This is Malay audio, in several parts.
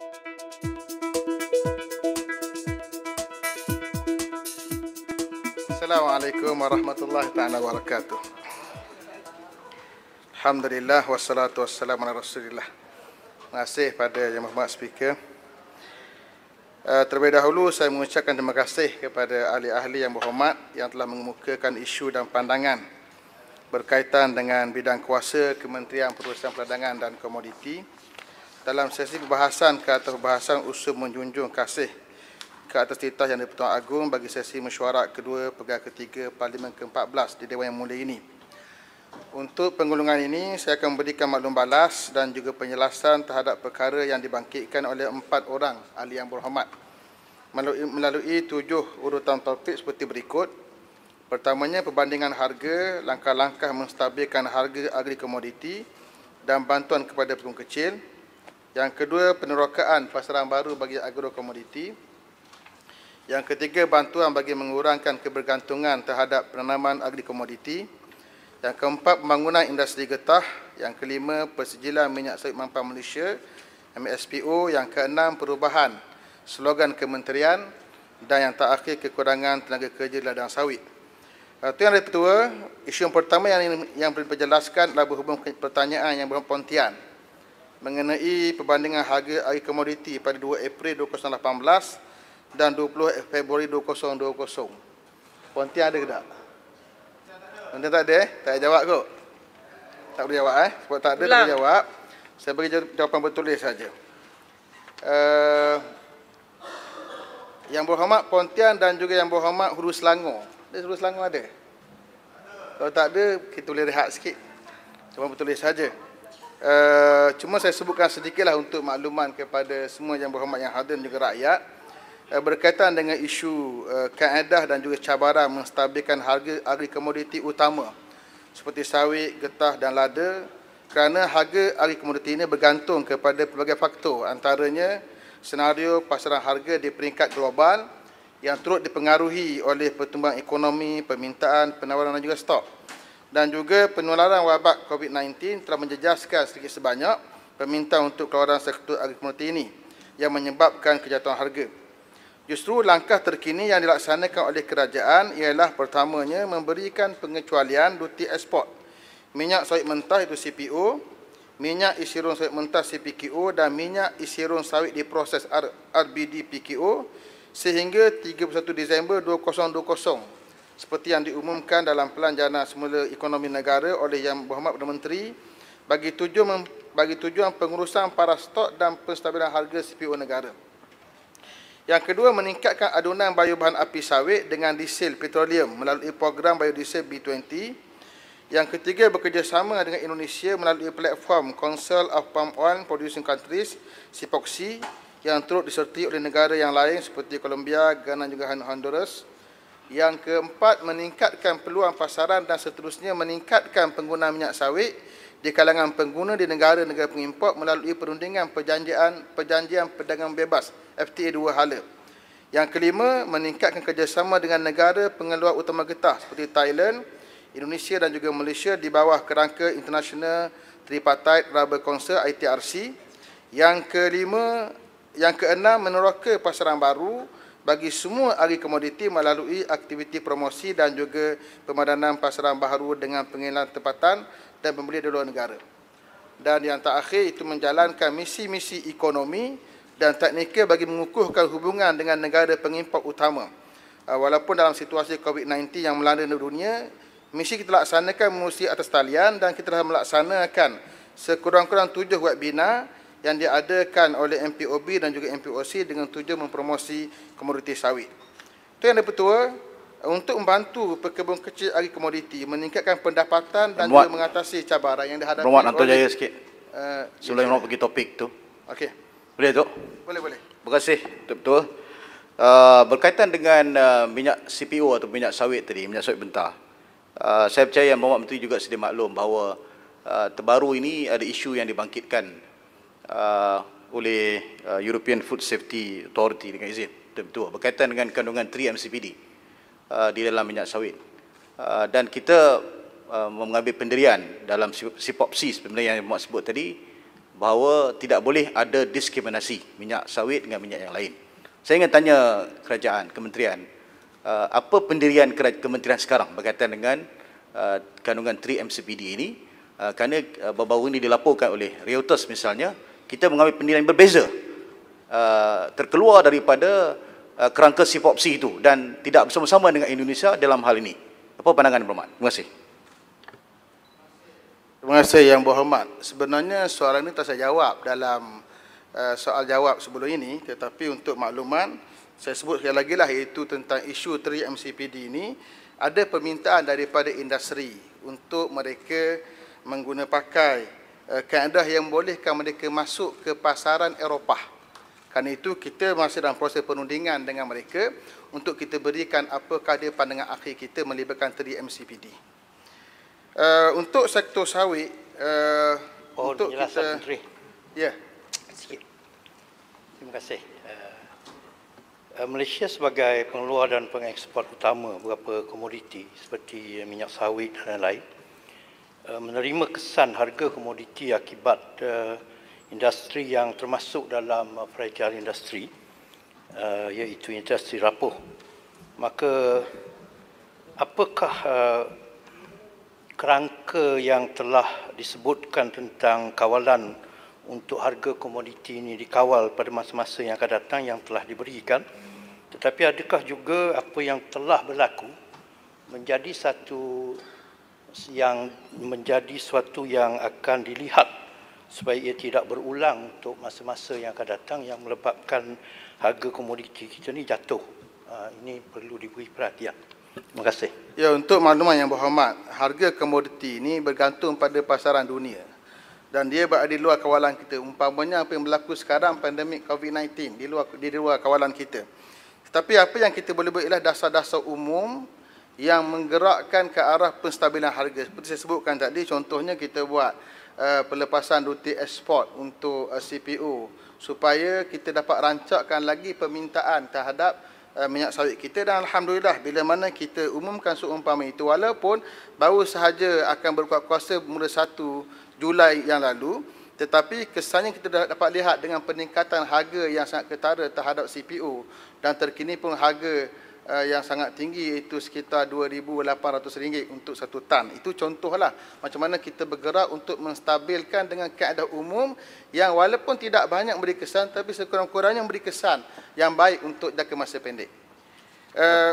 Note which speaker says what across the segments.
Speaker 1: Assalamualaikum warahmatullahi taala wabarakatuh. Alhamdulillah wassalatu wassalamu ala Rasulillah. Terima kasih pada Yang Berhormat Speaker. Terlebih dahulu saya mengucapkan terima kasih kepada ahli-ahli yang berhormat yang telah mengemukakan isu dan pandangan berkaitan dengan bidang kuasa Kementerian Perusahaan Perdagangan dan Komoditi dalam sesi perbahasan ke atas perbahasan usul menjunjung kasih ke atas titah Yang di-Pertuan Agong bagi sesi mesyuarat kedua Pegawai Ketiga Parlimen ke-14 di Dewan Yang Mulia ini. Untuk penggulungan ini, saya akan memberikan maklum balas dan juga penjelasan terhadap perkara yang dibangkitkan oleh 4 orang ahli yang berhormat melalui 7 urutan topik seperti berikut. Pertamanya, perbandingan harga, langkah-langkah menstabilkan harga agri komoditi dan bantuan kepada pedagang kecil. Yang kedua, penerokaan pasaran baru bagi agrokomoditi. Yang ketiga, bantuan bagi mengurangkan kebergantungan terhadap penanaman agri komoditi. Yang keempat, pembangunan industri getah. Yang kelima, persijilan minyak sawit Mampang Malaysia MSPO. Yang keenam, perubahan slogan kementerian. Dan yang terakhir, kekurangan tenaga kerja di ladang sawit. Itu yang kedua. Isu yang pertama yang perlu dijelaskan adalah berhubung pertanyaan yang berpontian mengenai perbandingan harga agri komoditi pada 2 April 2018 dan 20 Februari 2020. Pontian ada ke tak? Pontian tak ada Tak ada jawab kot? Tak boleh jawab Sebab tak ada tak boleh jawab. Saya bagi jawapan bertulis saja. Yang berhormat Pontian dan juga yang berhormat Hulu Selangor. Hulu Selangor ada? Kalau tak ada, kita boleh rehat sikit. Cuma bertulis saja. Cuma saya sebutkan sedikitlah untuk makluman kepada semua yang berhormat yang hadir dan juga rakyat berkaitan dengan isu kaedah dan juga cabaran menstabilkan harga agri komoditi utama seperti sawit, getah dan lada, kerana harga agri komoditi ini bergantung kepada pelbagai faktor, antaranya senario pasaran harga di peringkat global yang turut dipengaruhi oleh pertumbuhan ekonomi, permintaan, penawaran dan juga stok. Dan juga penularan wabak COVID-19 telah menjejaskan sedikit sebanyak permintaan untuk keluaran sektor agri komoditi ini yang menyebabkan kejatuhan harga. Justru langkah terkini yang dilaksanakan oleh kerajaan ialah pertamanya memberikan pengecualian duti ekspor minyak sawit mentah itu CPO, minyak isi run sawit mentah CPKO dan minyak isi run sawit diproses RBD PKO sehingga 31 Disember 2020 seperti yang diumumkan dalam Pelan Jana Semula Ekonomi Negara oleh Yang Berhormat Perdana Menteri bagi tujuan pengurusan para stok dan penstabilan harga CPO negara. Yang kedua, meningkatkan adunan biobahan api sawit dengan diesel petroleum melalui program biodiesel B20. Yang ketiga, bekerjasama dengan Indonesia melalui platform Council of Palm Oil Producing Countries (CPOCSI) yang turut disertai oleh negara yang lain seperti Colombia, Ghana dan juga Honduras. Yang keempat, meningkatkan peluang pasaran dan seterusnya meningkatkan penggunaan minyak sawit di kalangan pengguna di negara-negara pengimport melalui perundingan perjanjian perdagangan bebas FTA 2 hala. Yang kelima, meningkatkan kerjasama dengan negara pengeluar utama getah seperti Thailand, Indonesia dan juga Malaysia di bawah kerangka International Tripartite Rubber Council ITRC. Yang keenam, meneroka pasaran baru bagi semua agri komoditi melalui aktiviti promosi dan juga pemadanan pasaran baru dengan pengelilan tempatan dan pembelian di luar negara. Dan yang terakhir itu menjalankan misi-misi ekonomi dan teknikal bagi mengukuhkan hubungan dengan negara pengimport utama. Walaupun dalam situasi COVID-19 yang melanda dunia, misi kita laksanakan melalui atas talian dan kita telah melaksanakan sekurang-kurang 7 webinar yang diadakan oleh MPOB dan juga MPOC dengan tujuan mempromosi komoditi sawit. Itu yang kedua, untuk membantu pekebun kecil agri komoditi meningkatkan pendapatan dan juga mengatasi cabaran yang dihadapi oleh
Speaker 2: Anto Jaya sikit. Sebelum nak pergi topik tu.
Speaker 1: Okey.
Speaker 2: Boleh tu?
Speaker 1: Boleh.
Speaker 2: Terima kasih, betul. Berkaitan dengan minyak CPO atau minyak sawit tadi, minyak sawit mentah. Saya percaya Yang Berhormat Menteri juga sedia maklum bahawa terbaru ini ada isu yang dibangkitkan oleh European Food Safety Authority dengan izin. Betul. Berkaitan dengan kandungan 3-MCPD di dalam minyak sawit. Dan kita mengambil pendirian dalam SIPOPSI sebenarnya yang Yang Berhormat sebut tadi bahawa tidak boleh ada diskriminasi minyak sawit dengan minyak yang lain. Saya ingin tanya kerajaan, kementerian, apa pendirian kementerian sekarang berkaitan dengan kandungan 3-MCPD ini, kerana baru-baru ini dilaporkan oleh Reuters misalnya, kita mengambil pendirian berbeza, terkeluar daripada kerangka SIPOPSI itu dan tidak bersama-sama dengan Indonesia dalam hal ini. Apa pandangan Yang Berhormat? Terima kasih.
Speaker 1: Terima kasih Yang Berhormat. Sebenarnya soalan ini tak saya jawab dalam soal jawab sebelum ini, tetapi untuk makluman, saya sebut sekali lagi lah, iaitu tentang isu 3-MCPD ini, ada permintaan daripada industri untuk mereka mengguna pakai kaedah yang membolehkan mereka masuk ke pasaran Eropah. Kerana itu kita masih dalam proses perundingan dengan mereka untuk kita berikan apakah dia pandangan akhir kita melibatkan 3-MCPD. Untuk sektor sawit, untuk kita...
Speaker 3: Menteri.
Speaker 1: Ya.
Speaker 3: Sikit. Terima kasih. Malaysia sebagai pengeluar dan pengeksport utama beberapa komoditi seperti minyak sawit dan lain-lain, menerima kesan harga komoditi akibat industri yang termasuk dalam fragile industri, iaitu industri rapuh. Maka apakah kerangka yang telah disebutkan tentang kawalan untuk harga komoditi ini dikawal pada masa-masa yang akan datang yang telah diberikan, tetapi adakah juga apa yang telah berlaku menjadi suatu yang akan dilihat supaya ia tidak berulang untuk masa-masa yang akan datang yang menyebabkan harga komoditi kita ni jatuh. Ini perlu diberi perhatian. Terima kasih.
Speaker 1: Ya, untuk makluman Yang Berhormat, harga komoditi ini bergantung pada pasaran dunia dan dia berada di luar kawalan kita. Umpamanya apa yang berlaku sekarang, pandemik COVID-19, di luar kawalan kita. Tetapi apa yang kita boleh buat ialah dasar-dasar umum yang menggerakkan ke arah penstabilan harga. Seperti saya sebutkan tadi, contohnya kita buat pelepasan duty ekspor untuk CPO supaya kita dapat rancakkan lagi permintaan terhadap minyak sawit kita, dan alhamdulillah bila mana kita umumkan seumpama itu, walaupun baru sahaja akan berkuat kuasa mula 1 Julai yang lalu, tetapi kesannya kita dapat lihat dengan peningkatan harga yang sangat ketara terhadap CPO dan terkini pun harga yang sangat tinggi, iaitu sekitar RM2,800 untuk 1 tan. Itu contohlah macam mana kita bergerak untuk menstabilkan dengan kaedah umum yang walaupun tidak banyak memberi kesan, tapi sekurang-kurangnya memberi kesan yang baik untuk jangka masa pendek.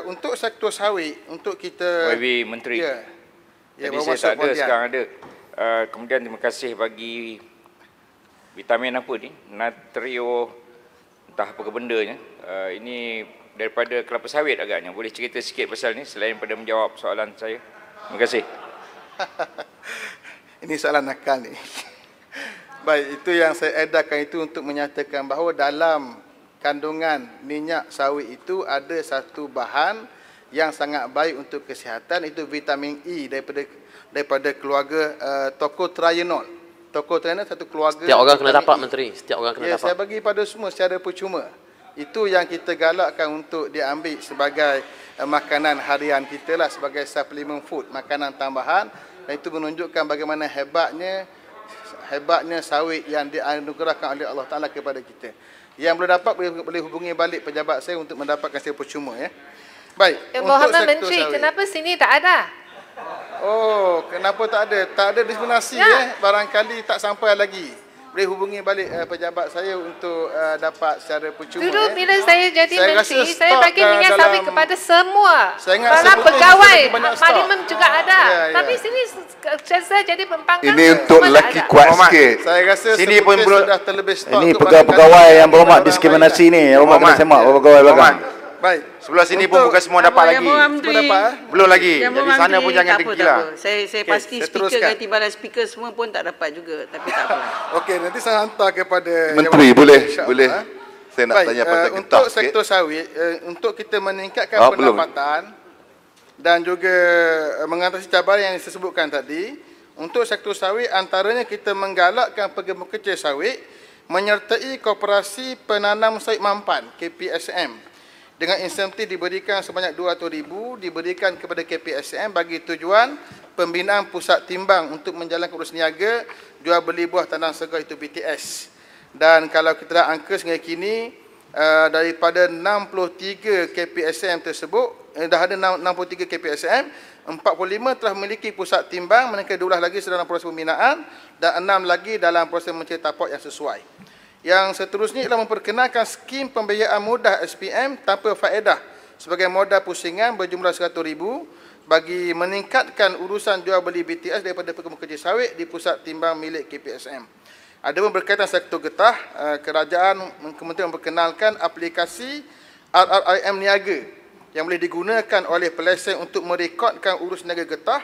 Speaker 1: Untuk sektor sawit, untuk kita...
Speaker 4: YB Menteri.
Speaker 1: Ya.
Speaker 4: Jadi saya tak ada, sekarang ada. Kemudian terima kasih bagi vitamin apa ni, natrio, entah apa ke bendanya. Ini daripada kelapa sawit agaknya. Boleh cerita sikit pasal ni selain daripada menjawab soalan saya? Terima kasih.
Speaker 1: Ini soalan nakal ni. Baik, itu yang saya edarkan itu untuk menyatakan bahawa dalam kandungan minyak sawit itu ada satu bahan yang sangat baik untuk kesihatan, itu vitamin E daripada keluarga tocotrienol. Tocotrienol satu keluarga.
Speaker 5: Setiap orang kena dapat, Menteri. Setiap orang kena dapat.
Speaker 1: Saya bagi pada semua secara percuma. Itu yang kita galakkan untuk diambil sebagai makanan harian kita lah, sebagai supplement food, makanan tambahan, dan itu menunjukkan bagaimana hebatnya sawit yang dianugerahkan oleh Allah Ta'ala kepada kita. Yang belum dapat boleh hubungi balik pejabat saya untuk mendapatkan secara percuma. Ya. Baik.
Speaker 6: Yang Berhormat Menteri, sawit, kenapa sini tak ada?
Speaker 1: Oh, kenapa tak ada? Tak ada diskriminasi ya. Barangkali tak sampai lagi. Boleh hubungi balik pejabat saya untuk dapat secara percuma.
Speaker 6: Dulu bila saya jadi menteri, saya bagi minyak sawit kepada semua. Para
Speaker 1: Para
Speaker 6: pegawai parlimen juga ada. Tapi sini saya jadi pembangkang.
Speaker 7: Ini untuk lelaki kuat sikit.
Speaker 1: Saya rasa
Speaker 7: sini pun
Speaker 1: sudah terlebih stok.
Speaker 2: Ini pegawai yang berhormat diskriminasi ni. Yang berhormat kena semak pegawai belakang.
Speaker 1: Baik.
Speaker 7: Sebelah sini pun bukan semua dapat lagi. Belum lagi.
Speaker 8: Yang
Speaker 7: Jadi sana pun jangan dengki lah.
Speaker 8: Saya pasti speaker dengan timbalan speaker semua pun tak dapat juga. Tapi tak apa.
Speaker 1: Okey, nanti saya hantar kepada
Speaker 7: Menteri, boleh. Saya nak tanya pasal getah
Speaker 1: untuk
Speaker 7: sikit.
Speaker 1: sektor sawit, untuk kita meningkatkan pendapatan dan juga mengatasi cabaran yang disebutkan tadi, untuk sektor sawit antaranya kita menggalakkan pekerja sawit menyertai Koperasi Penanam Sawit Mampan, KPSM. dengan insentif diberikan sebanyak 200,000 diberikan kepada KPSM bagi tujuan pembinaan pusat timbang untuk menjalankan urus niaga jual beli buah tandan segar itu BTS. Dan kalau kita lihat angka sehingga kini daripada 63 KPSM tersebut, dah ada 63 KPSM, 45 telah memiliki pusat timbang, manakala 12 lagi sedang dalam proses pembinaan dan 6 lagi dalam proses mencari tapak yang sesuai. Yang seterusnya ialah memperkenalkan skim pembiayaan mudah SPM tanpa faedah sebagai modal pusingan berjumlah 100,000 bagi meningkatkan urusan jual beli BTS daripada pekebun kerja sawit di pusat timbang milik KPSM. Adapun berkaitan sektor getah, kerajaan kementerian memperkenalkan aplikasi RRIM Niaga yang boleh digunakan oleh peleseng untuk merekodkan urus niaga getah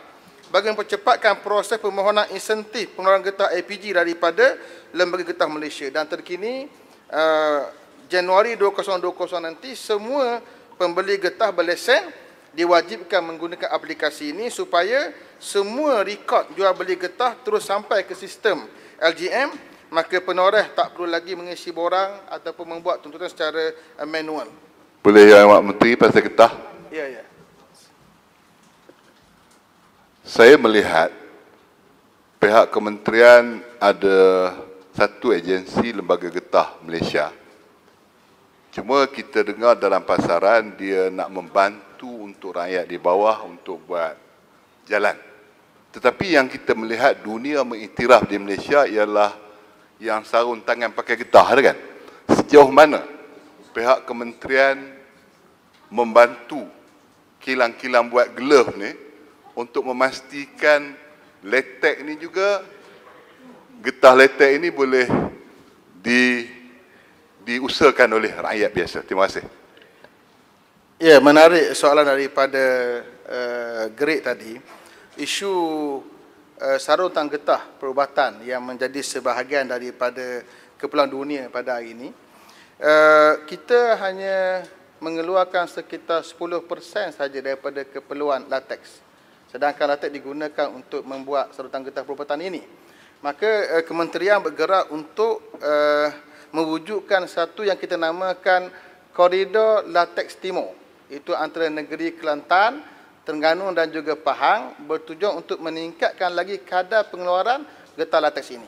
Speaker 1: bagi mempercepatkan proses permohonan insentif pengeluaran getah LPG daripada Lembaga Getah Malaysia. Dan terkini Januari 2020 nanti semua pembeli getah berlesen diwajibkan menggunakan aplikasi ini supaya semua rekod jual beli getah terus sampai ke sistem LGM, maka penoreh tak perlu lagi mengisi borang ataupun membuat tuntutan secara manual.
Speaker 9: Boleh Yang Amat Menteri pasal getah?
Speaker 1: Ya.
Speaker 9: Saya melihat pihak kementerian ada satu agensi Lembaga Getah Malaysia. Cuma kita dengar dalam pasaran dia nak membantu untuk rakyat di bawah untuk buat jalan. Tetapi yang kita melihat dunia mengiktiraf di Malaysia ialah yang sarung tangan pakai getah, kan? Sejauh mana pihak kementerian membantu kilang-kilang buat glove ni untuk memastikan letek ni juga, getah letek ini boleh diusahakan oleh rakyat biasa. Terima kasih.
Speaker 1: Ya, menarik soalan daripada Greg tadi. Isu sarung tangan getah perubatan yang menjadi sebahagian daripada keperluan dunia pada hari ini. Kita hanya mengeluarkan sekitar 10% saja daripada keperluan latex. Sedangkan latex digunakan untuk membuat sarung tangan getah perubatan ini. Maka kementerian bergerak untuk mewujudkan satu yang kita namakan koridor latex timur. Itu antara negeri Kelantan, Terengganu dan juga Pahang, bertujuan untuk meningkatkan lagi kadar pengeluaran getah latex ini.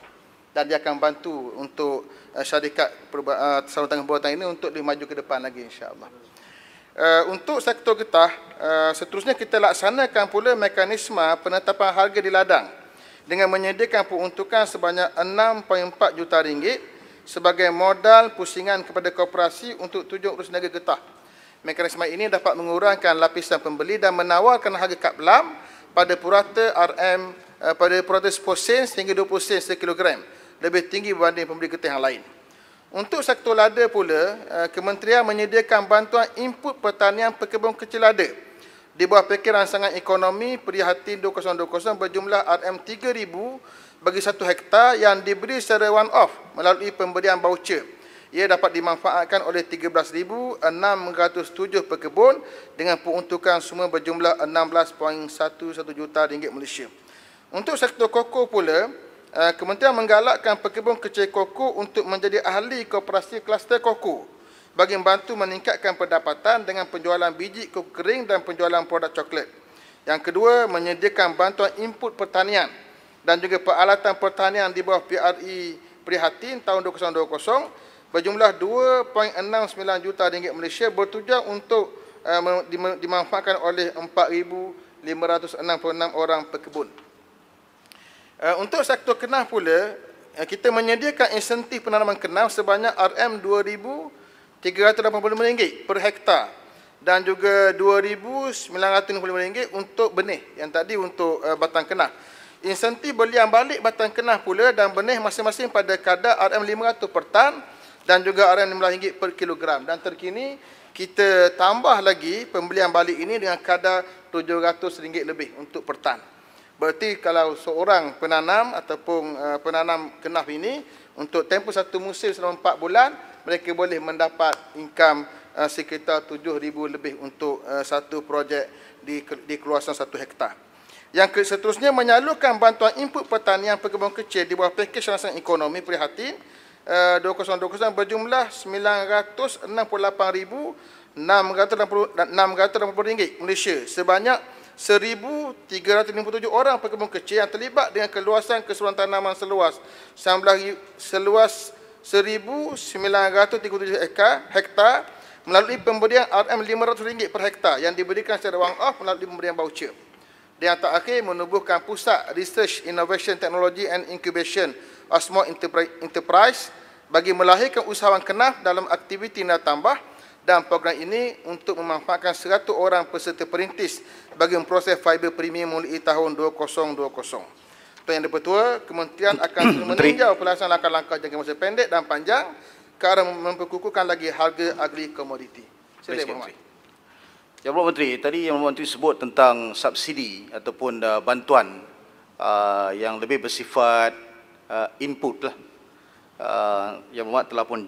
Speaker 1: Dan dia akan bantu untuk syarikat sarung tangan perubatan ini untuk dimaju ke depan lagi, insya-Allah. Untuk sektor getah, seterusnya kita laksanakan pula mekanisme penetapan harga di ladang dengan menyediakan peruntukan sebanyak 6.4 juta ringgit sebagai modal pusingan kepada koperasi untuk tujuan urus niaga getah. Mekanisme ini dapat mengurangkan lapisan pembeli dan menawarkan harga kad belam pada purata RM pada purata 10 sen hingga 20 sen sekilogram, lebih tinggi berbanding pembeli getah yang lain. Untuk sektor lada pula, kementerian menyediakan bantuan input pertanian pekebun kecil lada di bawah pakej rangsangan ekonomi Prihatin 2020 berjumlah RM3,000 bagi 1 hektar yang diberi secara one-off melalui pemberian voucher. Ia dapat dimanfaatkan oleh 13,607 pekebun dengan peruntukan semua berjumlah 16.11 juta ringgit Malaysia. Untuk sektor koko pula, kementerian menggalakkan pekebun kecil koko untuk menjadi ahli koperasi kluster koko bagi membantu meningkatkan pendapatan dengan penjualan biji koko kering dan penjualan produk coklat. Yang kedua, menyediakan bantuan input pertanian dan juga peralatan pertanian di bawah PRI Prihatin tahun 2020 berjumlah 2.69 juta ringgit Malaysia bertujuan untuk dimanfaatkan oleh 4,566 orang pekebun. Untuk sektor kenaf pula, kita menyediakan insentif penanaman kenaf sebanyak RM2,385 per hektar dan juga RM2,955 untuk benih yang tadi untuk batang kenaf. Insentif belian balik batang kenaf pula dan benih masing-masing pada kadar RM500 per tan dan juga RM15 per kilogram. Dan terkini kita tambah lagi pembelian balik ini dengan kadar RM700 lebih untuk per tan. Berarti kalau seorang penanam ataupun penanam kenaf ini untuk tempoh satu musim selama 4 bulan, mereka boleh mendapat income sekitar RM7,000 lebih untuk satu projek di kawasan 1 hektar. Yang seterusnya menyalurkan bantuan input pertanian pekebun kecil di bawah pakej rangsangan ekonomi Prihatin 2020 berjumlah RM968,000 RM680 Malaysia. Sebanyak 1,357 orang pekebun kecil yang terlibat dengan keluasan keseluruhan tanaman seluas 1,937 hektar melalui pemberian RM500 per hektar yang diberikan secara one-off melalui pemberian voucher. Dan yang terakhir, menubuhkan Pusat Research, Innovation, Technology and Incubation of Small Enterprise bagi melahirkan usahawan kenaf dalam aktiviti nilai tambah, dan program ini untuk memanfaatkan 100 orang peserta perintis bagi memproses fiber premium mulai tahun 2020. Tuan Yang Dipertua, Kementerian akan meninjau pelaksanaan langkah-langkah jangka masa pendek dan panjang ke arah memperkukuhkan lagi harga agri komoditi. Silakan Mohd.
Speaker 2: Yang Berhormat Menteri, tadi Yang Berhormat Menteri sebut tentang subsidi ataupun bantuan yang lebih bersifat input lah. Yang Berhormat telah pun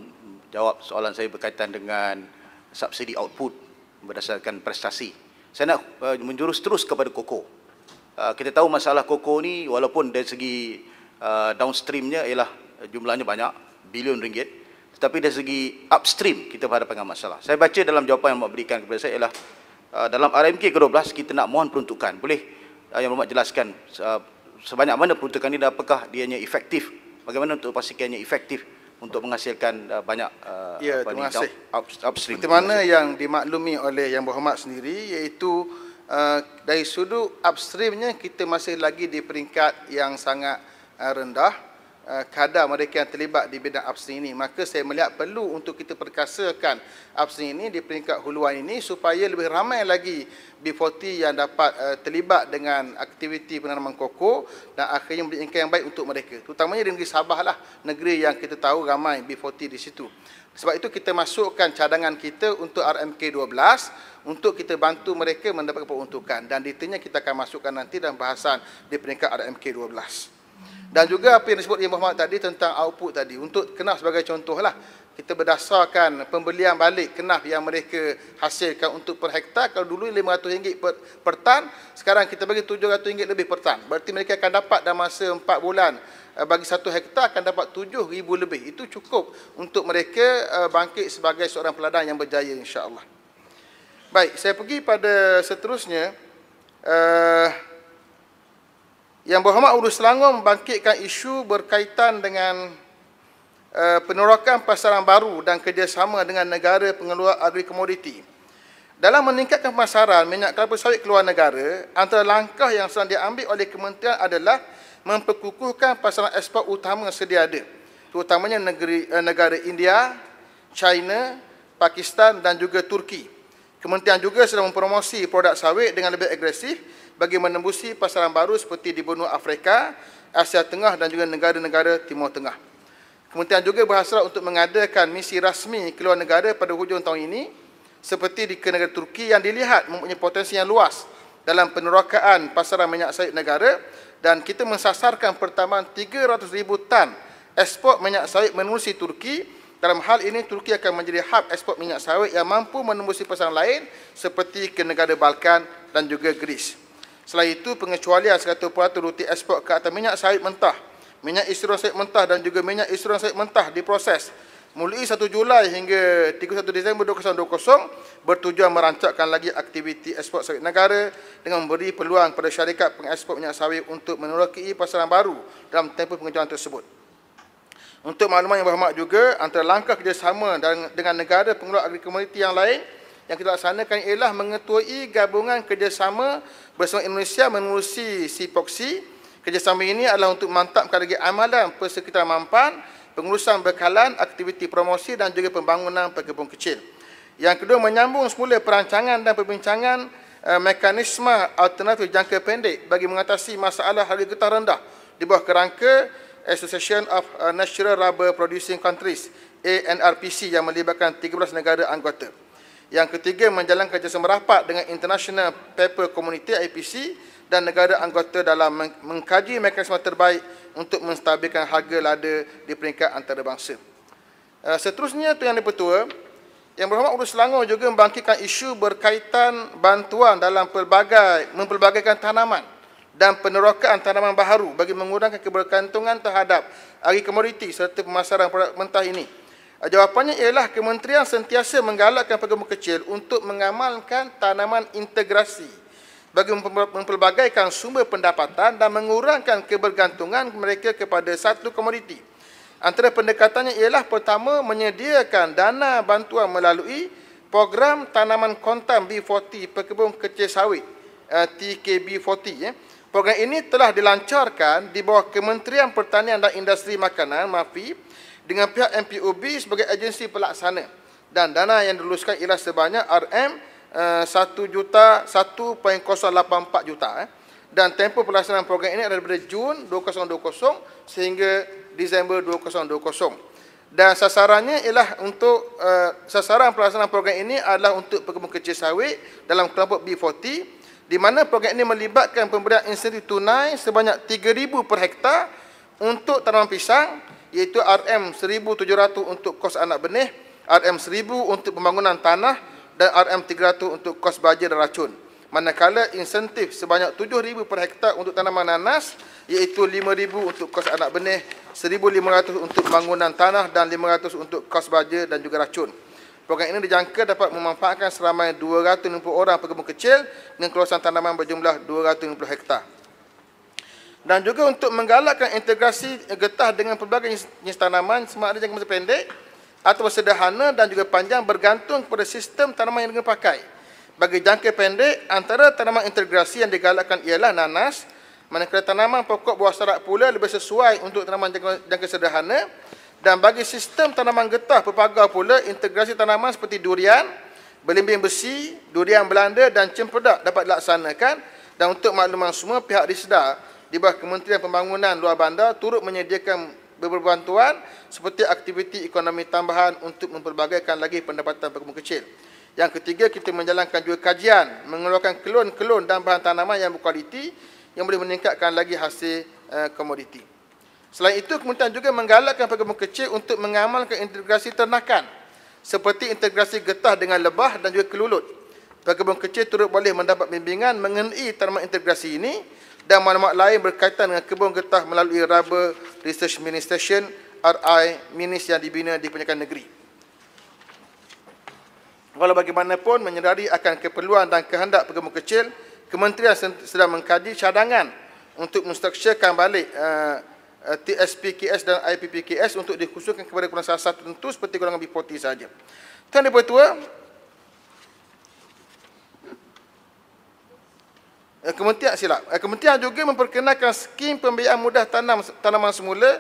Speaker 2: jawab soalan saya berkaitan dengan subsidi output berdasarkan prestasi. Saya nak menjurus terus kepada koko. Kita tahu masalah koko ni walaupun dari segi downstreamnya ialah jumlahnya banyak, bilion ringgit, tetapi dari segi upstream kita berhadapan dengan masalah. Saya baca dalam jawapan yang Mak berikan kepada saya ialah dalam RMK ke-12 kita nak mohon peruntukan. Boleh Yang Berhormat jelaskan sebanyak mana peruntukan ini dan apakah dianya efektif? Bagaimana untuk pastikannya efektif untuk menghasilkan banyak
Speaker 1: terima kasih.
Speaker 2: Upstream.
Speaker 1: Seperti mana yang dimaklumi oleh Yang Berhormat sendiri, iaitu dari sudut upstreamnya kita masih lagi di peringkat yang sangat rendah kadar mereka yang terlibat di bidang upstream ini. Maka saya melihat perlu untuk kita perkasakan upstream ini di peringkat huluan ini supaya lebih ramai lagi B40 yang dapat terlibat dengan aktiviti penanaman koko dan akhirnya memberi income yang baik untuk mereka. Terutamanya di negeri Sabah lah, negeri yang kita tahu ramai B40 di situ. Sebab itu kita masukkan cadangan kita untuk RMK 12 untuk kita bantu mereka mendapat peruntukan, dan detailnya kita akan masukkan nanti dalam bahasan di peringkat RMK 12. Dan juga apa yang disebut Yang Berhormat tadi tentang output tadi, untuk kenaf sebagai contoh lah, kita berdasarkan pembelian balik kenaf yang mereka hasilkan untuk per hektar. Kalau dulu RM500 per tan, sekarang kita bagi RM700 lebih per tan. Berarti mereka akan dapat dalam masa 4 bulan bagi 1 hektar akan dapat RM7,000 lebih. Itu cukup untuk mereka bangkit sebagai seorang peladang yang berjaya, insya-Allah. Baik, saya pergi pada seterusnya. Yang Berhormat Urus Selangor membangkitkan isu berkaitan dengan penerokan pasaran baru dan kerjasama dengan negara pengeluar agri komoditi. Dalam meningkatkan pemasaran minyak kelapa sawit keluar negara, antara langkah yang sedang diambil oleh kementerian adalah memperkukuhkan pasaran ekspor utama sedia ada, terutamanya negara India, China, Pakistan dan juga Turki. Kementerian juga sedang mempromosi produk sawit dengan lebih agresif bagi menembusi pasaran baru seperti di benua Afrika, Asia Tengah dan juga negara-negara Timur Tengah. Kementerian juga berhasrat untuk mengadakan misi rasmi keluar negara pada hujung tahun ini seperti di negara Turki yang dilihat mempunyai potensi yang luas dalam penerokaan pasaran minyak sawit negara, dan kita mensasarkan pertambahan 300,000 tan ekspor minyak sawit menerusi Turki. Dalam hal ini, Turki akan menjadi hub ekspor minyak sawit yang mampu menembusi pasaran lain seperti ke negara Balkan dan juga Greece. Selain itu, pengecualian 100% ruti ekspor ke atas minyak sawit mentah, minyak istiron sawit mentah dan juga minyak istiron sawit mentah diproses mulai 1 Julai hingga 31 Disember 2020 bertujuan merancangkan lagi aktiviti ekspor sawit negara dengan memberi peluang kepada syarikat pengekspor minyak sawit untuk menerokai pasaran baru dalam tempoh pengecualian tersebut. Untuk makluman Yang Berhormat juga, antara langkah kerjasama dengan negara pengeluar agri komoditi yang lain yang kita laksanakan ialah mengetuai gabungan kerjasama bersama Indonesia menerusi SIPOKSI. Kerjasama ini adalah untuk memantapkan lagi amalan persekitaran mampan, pengurusan bekalan, aktiviti promosi dan juga pembangunan pekebun kecil. Yang kedua, menyambung semula perancangan dan perbincangan mekanisme alternatif jangka pendek bagi mengatasi masalah harga getah rendah di bawah kerangka Association of Natural Rubber Producing Countries ANRPC yang melibatkan 13 negara anggota. Yang ketiga, menjalankan kerjasama rapat dengan International Paper Community IPC dan negara anggota dalam mengkaji mekanisme terbaik untuk menstabilkan harga lada di peringkat antarabangsa. Seterusnya, Tuan Yang Dipertua, Yang Berhormat Urus Selangor juga membangkitkan isu berkaitan bantuan dalam mempelbagaikan tanaman dan penerokaan tanaman baharu bagi mengurangkan kebergantungan terhadap agri komoditi serta pemasaran produk mentah ini. Jawapannya ialah kementerian sentiasa menggalakkan pegawai kecil untuk mengamalkan tanaman integrasi bagi mempelbagaikan sumber pendapatan dan mengurangkan kebergantungan mereka kepada satu komoditi. Antara pendekatannya ialah pertama, menyediakan dana bantuan melalui program tanaman kontan B40 pekebun kecil sawit TKB40. Program ini telah dilancarkan di bawah Kementerian Pertanian dan Industri Makanan MAFI dengan pihak MPOB sebagai agensi pelaksana, dan dana yang diluluskan ialah sebanyak RM1.084 juta. Dan tempoh pelaksanaan program ini adalah daripada Jun 2020 sehingga Disember 2020. Dan sasarannya ialah untuk sasaran pelaksanaan program ini adalah untuk pekebun kecil sawit dalam kelompok B40, di mana program ini melibatkan pemberian insentif tunai sebanyak 3,000 per hektar untuk tanaman pisang, iaitu RM1,700 untuk kos anak benih, RM1,000 untuk pembangunan tanah dan RM300 untuk kos baja dan racun. Manakala insentif sebanyak 7,000 per hektar untuk tanaman nanas, iaitu 5,000 untuk kos anak benih, 1,500 untuk pembangunan tanah dan 500 untuk kos baja dan juga racun. Program ini dijangka dapat memanfaatkan seramai 250 orang pekebun kecil dengan kawasan tanaman berjumlah 250 hektar. Dan juga untuk menggalakkan integrasi getah dengan pelbagai jenis tanaman, sama ada jangka masa pendek atau sederhana dan juga panjang, bergantung kepada sistem tanaman yang dengan pakai. Bagi jangka pendek, antara tanaman integrasi yang digalakkan ialah nanas, manakala tanaman pokok buah sarak pula lebih sesuai untuk tanaman jangka sederhana. Dan bagi sistem tanaman getah pelpagar pula, integrasi tanaman seperti durian, belimbing besi, durian Belanda dan cempedak dapat dilaksanakan. Dan untuk makluman semua, pihak Risda di bawah Kementerian Pembangunan Luar Bandar turut menyediakan beberapa bantuan seperti aktiviti ekonomi tambahan untuk mempelbagaikan lagi pendapatan pekebun kecil. Yang ketiga, kita menjalankan juga kajian mengeluarkan kelon-kelon dan bahan tanaman yang berkualiti yang boleh meningkatkan lagi hasil komoditi. Selain itu, kementerian juga menggalakkan pekebun kecil untuk mengamalkan integrasi ternakan seperti integrasi getah dengan lebah dan juga kelulut. Pekebun kecil turut boleh mendapat bimbingan mengenai tanaman integrasi ini dan maklumat lain berkaitan dengan kebun getah melalui Rubber Research Mini Station (RI-MINIS) yang dibina di pendidikan negeri. Walau bagaimanapun, menyedari akan keperluan dan kehendak pekebun kecil, kementerian sedang mengkaji cadangan untuk menstrukturkan balik TSPKS dan IPPKS untuk dikhususkan kepada golongan salah satu tertentu seperti golongan B40 saja. Tuan Yang Bertua, Kementerian juga memperkenalkan skim pembiayaan mudah tanaman semula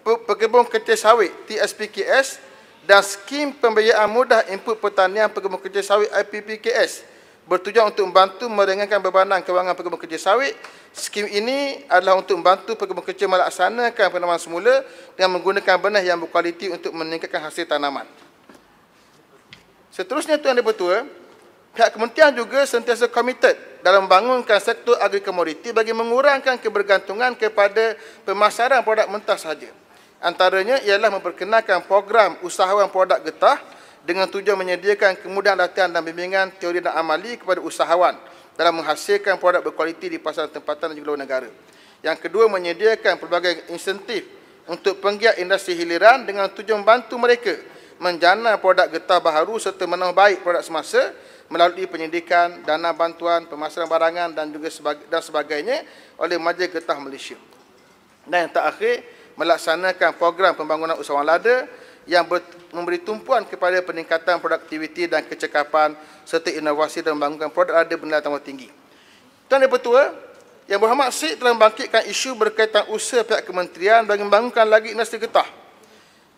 Speaker 1: pekebun kecil sawit TSPKS dan skim pembiayaan mudah input pertanian pekebun kecil sawit IPPKS bertujuan untuk membantu meringankan bebanan kewangan pekebun kecil sawit. Skim ini adalah untuk membantu pekebun kecil melaksanakan penanaman semula dengan menggunakan benih yang berkualiti untuk meningkatkan hasil tanaman. Seterusnya, Tuan Yang Bertua, pihak kementerian juga sentiasa komited dalam membangunkan sektor agri-komoditi bagi mengurangkan kebergantungan kepada pemasaran produk mentah sahaja. Antaranya ialah memperkenalkan program usahawan produk getah dengan tujuan menyediakan kemudahan latihan dan bimbingan teori dan amali kepada usahawan dalam menghasilkan produk berkualiti di pasaran tempatan dan juga luar negara. Yang kedua, menyediakan pelbagai insentif untuk penggiat industri hiliran dengan tujuan membantu mereka menjana produk getah baharu serta menambah baik produk semasa melalui penyediaan dana bantuan, pemasaran barangan dan juga sebagainya oleh Majlis Getah Malaysia. Dan yang terakhir, melaksanakan program pembangunan usahawan lada yang memberi tumpuan kepada peningkatan produktiviti dan kecekapan serta inovasi dan membangunkan produk lada bernilai tambah tinggi. Tuan Yang Bertua, Yang Berhormat Sik telah membangkitkan isu berkaitan usaha pihak kementerian bagi membangunkan lagi industri getah.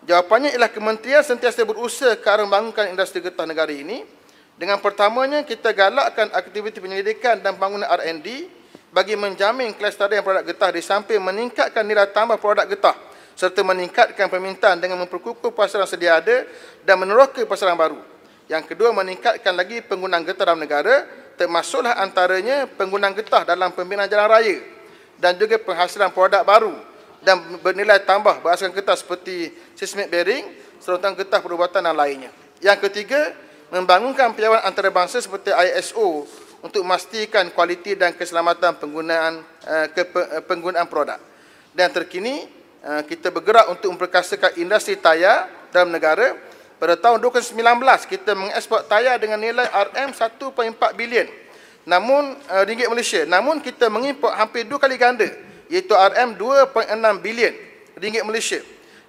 Speaker 1: Jawapannya ialah kementerian sentiasa berusaha ke arah membangunkan industri getah negara ini. Dengan pertamanya, kita galakkan aktiviti penyelidikan dan pembangunan R&D bagi menjamin kelestarian produk getah di samping meningkatkan nilai tambah produk getah serta meningkatkan permintaan dengan memperkukuh pasaran sedia ada dan meneroka pasaran baru. Yang kedua, meningkatkan lagi penggunaan getah dalam negara, termasuklah antaranya penggunaan getah dalam pembinaan jalan raya dan juga penghasilan produk baru dan bernilai tambah berasaskan getah seperti seismic bearing, serotan getah perubatan dan lainnya. Yang ketiga, membangunkan piawai antarabangsa seperti ISO untuk memastikan kualiti dan keselamatan penggunaan produk. Dan terkini, kita bergerak untuk memperkasakan industri tayar dalam negara. Pada tahun 2019 kita mengeksport tayar dengan nilai RM 1.4 bilion. Namun ringgit Malaysia. Namun kita mengimport hampir 2 kali ganda, iaitu RM 2.6 bilion ringgit Malaysia.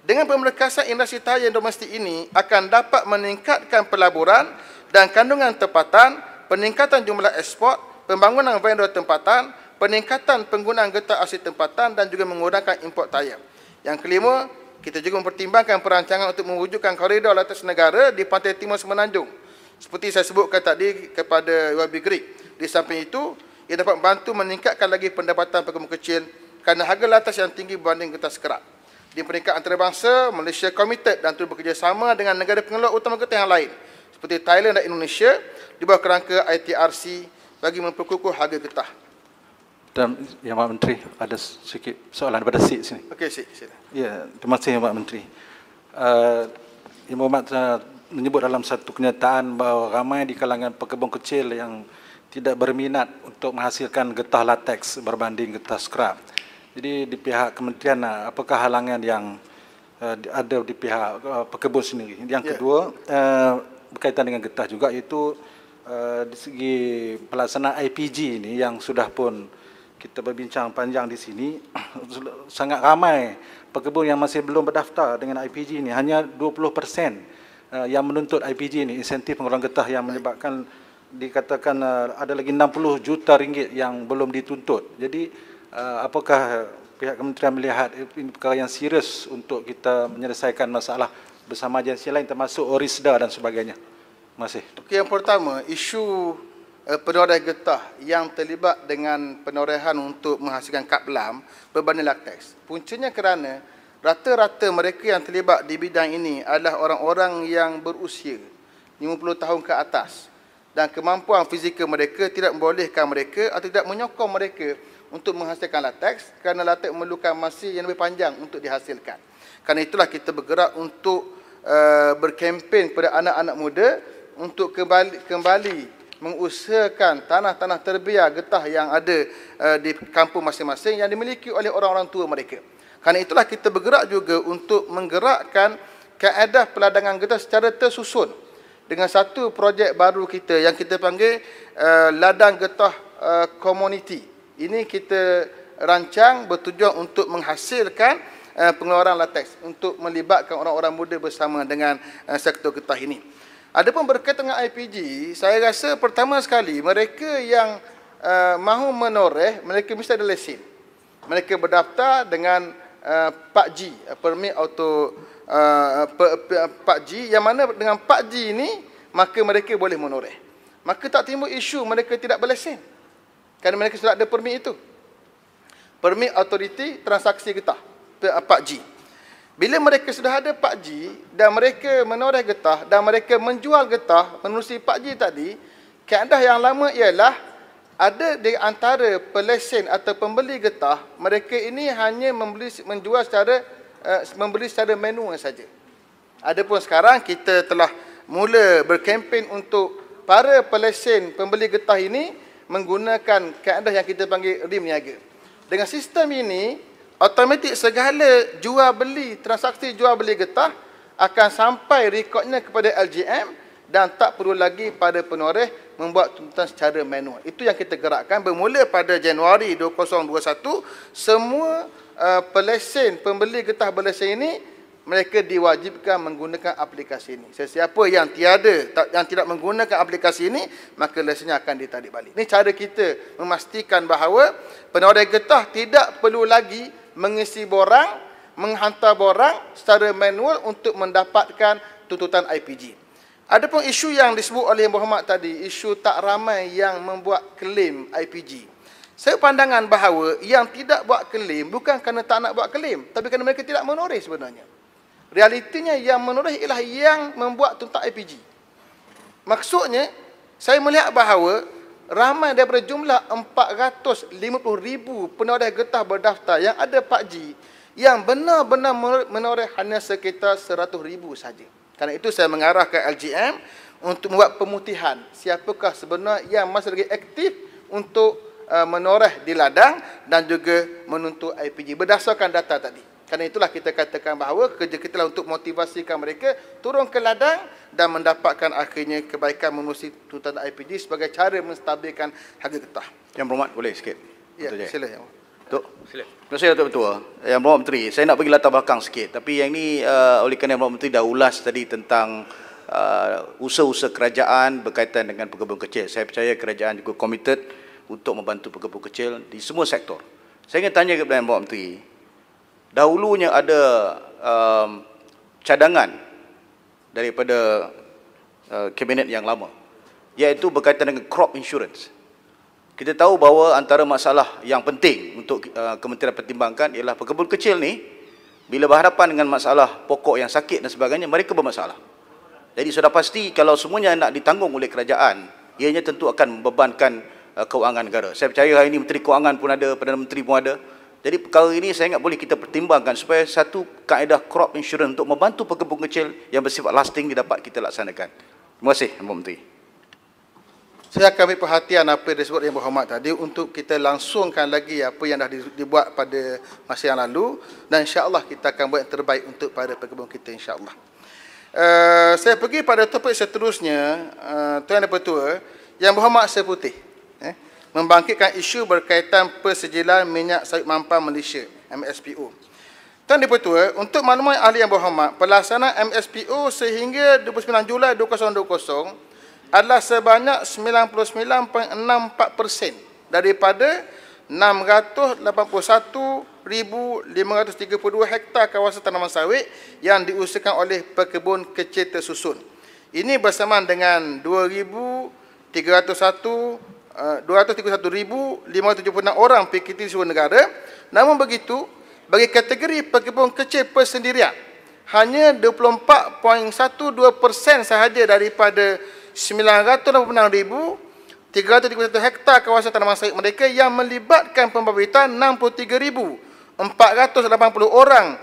Speaker 1: Dengan pemerkasaan industri tayar domestik ini akan dapat meningkatkan pelaburan dan kandungan tempatan, peningkatan jumlah ekspor, pembangunan vendor tempatan, peningkatan penggunaan getah asli tempatan dan juga mengurangkan import tayar. Yang kelima, kita juga mempertimbangkan perancangan untuk mewujudkan koridor latas negara di pantai timur Semenanjung. Seperti saya sebutkan tadi kepada YB Greek. Di samping itu, ia dapat membantu meningkatkan lagi pendapatan pekebun kecil kerana harga latas yang tinggi berbanding getah sekerak. Di peringkat antarabangsa, Malaysia komited dan terus bekerjasama dengan negara pengeluar utama getah yang lain seperti Thailand dan Indonesia di bawah kerangka ITRC bagi memperkukuh harga getah.
Speaker 10: Dan Yang Pak Menteri, ada sedikit soalan daripada Sid sini.
Speaker 1: Okey, Sid, sila.
Speaker 10: Ya, terima kasih Yang Pak Menteri. Yang Muhammad menyebut dalam satu kenyataan bahawa ramai di kalangan pekebun kecil yang tidak berminat untuk menghasilkan getah lateks berbanding getah scrap. Jadi di pihak kementerian, apakah halangan yang ada di pihak pekebun sendiri? Yang kedua, berkaitan dengan getah juga, iaitu di segi pelaksanaan IPG ini yang sudah pun kita berbincang panjang di sini, sangat ramai pekebun yang masih belum berdaftar dengan IPG ini. Hanya 20% yang menuntut IPG ini, insentif pengurangan getah, yang menyebabkan dikatakan ada lagi 60 juta ringgit yang belum dituntut. Jadi apakah pihak kementerian melihat ini perkara yang serius untuk kita menyelesaikan masalah bersama agensi lain termasuk ORISDA dan sebagainya? Terima kasih.
Speaker 1: Okey, yang pertama, isu penoreh getah yang terlibat dengan penorehan untuk menghasilkan kaplam berbanding latex. Puncanya kerana rata-rata mereka yang terlibat di bidang ini adalah orang-orang yang berusia 50 tahun ke atas dan kemampuan fizikal mereka tidak membolehkan mereka atau tidak menyokong mereka untuk menghasilkan latex kerana latex memerlukan masa yang lebih panjang untuk dihasilkan. Kerana itulah kita bergerak untuk berkempen kepada anak-anak muda untuk kembali mengusahakan tanah-tanah terbiar getah yang ada di kampung masing-masing yang dimiliki oleh orang-orang tua mereka. Kerana itulah kita bergerak juga untuk menggerakkan kaedah peladangan getah secara tersusun dengan satu projek baru kita yang kita panggil ladang getah community. Ini kita rancang bertujuan untuk menghasilkan pengeluaran latex untuk melibatkan orang-orang muda bersama dengan sektor getah ini. Adapun berkaitan dengan IPG, saya rasa pertama sekali mereka yang mahu menoreh, mereka mesti ada lesen. Mereka berdaftar dengan PAG, Permit Auto PAG, yang mana dengan PAG ini maka mereka boleh menoreh. Maka tak timbul isu mereka tidak berlesen. Kerana mereka sudah ada permit itu. Permit Authority Transaksi Getah, PAG. Bila mereka sudah ada PAG dan mereka menoreh getah dan mereka menjual getah menerusi PAG tadi, kaedah yang lama ialah ada di antara pelesen atau pembeli getah, mereka ini hanya membeli secara manual saja. Adapun sekarang kita telah mula berkempen untuk para pelesen pembeli getah ini menggunakan kaedah yang kita panggil rim niaga. Dengan sistem ini, automatik segala jual beli, transaksi jual beli getah akan sampai rekodnya kepada LGM dan tak perlu lagi pada penoreh membuat tuntutan secara manual. Itu yang kita gerakkan bermula pada Januari 2021, semua pelesen pembeli getah berlesen ini mereka diwajibkan menggunakan aplikasi ini. Sesiapa yang tidak menggunakan aplikasi ini, maka lesennya akan ditarik balik. Ini cara kita memastikan bahawa penoreh getah tidak perlu lagi mengisi borang, menghantar borang secara manual untuk mendapatkan tuntutan IPG. Adapun isu yang disebut oleh Muhammad tadi, isu tak ramai yang membuat klaim IPG. Saya pandangan bahawa yang tidak buat klaim bukan kerana tak nak buat klaim, tapi kerana mereka tidak menoreh sebenarnya. Realitinya yang menoreh ialah yang membuat tuntutan IPG. Maksudnya, saya melihat bahawa ramai daripada jumlah 450,000 penoreh getah berdaftar yang ada PAG, yang benar-benar menoreh hanya sekitar 100,000 saja. Kerana itu saya mengarah ke LGM untuk membuat pemutihan siapakah sebenarnya yang masih lagi aktif untuk menoreh di ladang dan juga menuntut IPG berdasarkan data tadi. Kerana itulah kita katakan bahawa kerja kita lah untuk motivasikan mereka turun ke ladang dan mendapatkan akhirnya kebaikan memenuhi tuntutan IPG sebagai cara menstabilkan harga getah.
Speaker 2: Yang Berhormat boleh sikit.
Speaker 1: Ya, sila.
Speaker 2: Datuk. Sila. Terima kasih Datuk Ketua. Yang Berhormat Menteri, saya nak bagi latar belakang sikit. Tapi yang ni oleh kerana Yang Berhormat Menteri dah ulas tadi tentang usaha-usaha kerajaan berkaitan dengan pekebun kecil. Saya percaya kerajaan juga komited untuk membantu pekebun kecil di semua sektor. Saya ingin tanya kepada Yang Berhormat Menteri, dahulunya ada cadangan daripada kabinet yang lama, iaitu berkaitan dengan crop insurance. Kita tahu bahawa antara masalah yang penting untuk kementerian pertimbangkan ialah pekebun kecil ni, bila berhadapan dengan masalah pokok yang sakit dan sebagainya, mereka bermasalah. Jadi sudah pasti kalau semuanya nak ditanggung oleh kerajaan, ianya tentu akan membebankan kewangan negara. Saya percaya hari ini Menteri Kewangan pun ada, Perdana Menteri pun ada. Jadi perkara ini saya ingat boleh kita pertimbangkan supaya satu kaedah crop insurance untuk membantu pekebun kecil yang bersifat lasting dapat kita laksanakan. Terima kasih, Yang Menteri.
Speaker 1: Saya akan ambil perhatian apa yang disebut Yang Berhormat tadi untuk kita langsungkan lagi apa yang dah dibuat pada masa yang lalu, dan insya-Allah kita akan buat yang terbaik untuk para pekebun kita, insya-Allah. Saya pergi pada topik seterusnya, Tuan Yang Pertua, Yang Berhormat Seputih membangkitkan isu berkaitan persejilan minyak sawit mampan Malaysia, MSPO. Tuan Yang Pertua, untuk maklumat ahli Yang Berhormat, pelaksanaan MSPO sehingga 29 Julai 2020 adalah sebanyak 99.64% daripada 681,532 hektar kawasan tanaman sawit yang diusahakan oleh pekebun kecil tersusun. Ini bersamaan dengan 231,576 orang PKT di seluruh negara. Namun begitu, bagi kategori pekebun kecil persendirian, hanya 24.12% sahaja daripada 986,331 hektar kawasan tanaman sawit mereka yang melibatkan pembabitan 63,480 orang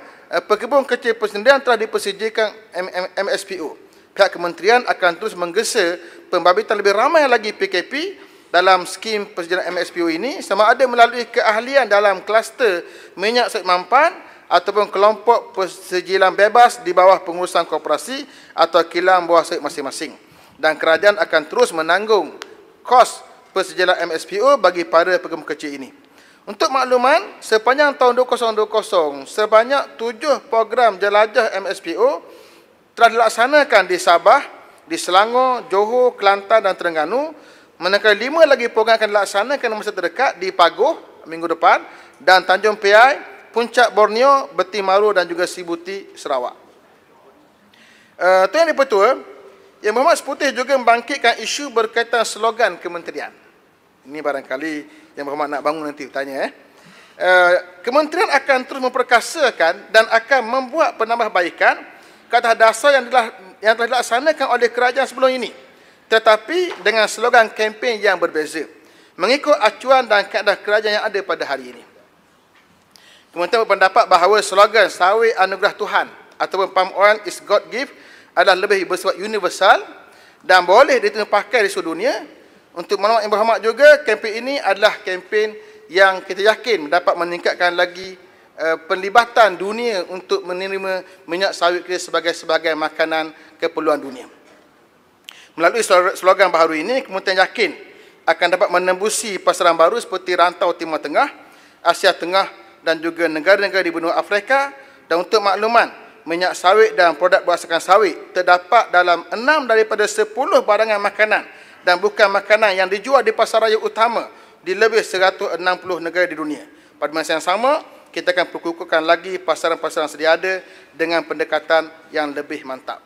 Speaker 1: pekebun kecil persendirian telah dipersediakan MSPO. Pihak kementerian akan terus menggesa pembabitan lebih ramai lagi PKP dalam skim persediaan MSPO ini, sama ada melalui keahlian dalam kluster minyak sawit mampan ataupun kelompok persejilan bebas di bawah pengurusan koperasi atau kilang buah sawit masing-masing. Dan kerajaan akan terus menanggung kos persejilan MSPO bagi para pekebun kecil ini. Untuk makluman, sepanjang tahun 2020, sebanyak 7 program jelajah MSPO telah dilaksanakan di Sabah, di Selangor, Johor, Kelantan dan Terengganu. Manakala 5 lagi program akan dilaksanakan dalam masa terdekat di Pagoh minggu depan dan Tanjung Piai, Puncak Borneo, Betimaru dan juga Sibuti, Sarawak. Tuan Yang Pertua, Yang Berhormat Seputih juga membangkitkan isu berkaitan slogan kementerian. Ini barangkali Yang Berhormat nak bangun nanti tanya. Kementerian akan terus memperkasakan dan akan membuat penambahbaikan ke atas dasar yang telah dilaksanakan oleh kerajaan sebelum ini, tetapi dengan slogan kempen yang berbeza, mengikut acuan dan kaedah kerajaan yang ada pada hari ini. Kementerian berpendapat bahawa slogan sawit anugerah Tuhan ataupun palm oil is God gift adalah lebih bersifat universal dan boleh diterima pakai di seluruh dunia. Untuk maklumat Yang Berhormat juga, kempen ini adalah kempen yang kita yakin dapat meningkatkan lagi penlibatan dunia untuk menerima minyak sawit kita sebagai makanan keperluan dunia. Melalui slogan baharu ini, kementerian yakin akan dapat menembusi pasaran baru seperti rantau Timur Tengah, Asia Tengah dan juga negara-negara di benua Afrika. Dan untuk makluman, minyak sawit dan produk berasakan sawit terdapat dalam 6 daripada 10 barangan makanan dan bukan makanan yang dijual di pasar raya utama di lebih 160 negara di dunia. Pada masa yang sama, kita akan perkukuhkan lagi pasaran-pasaran sedia ada dengan pendekatan yang lebih mantap.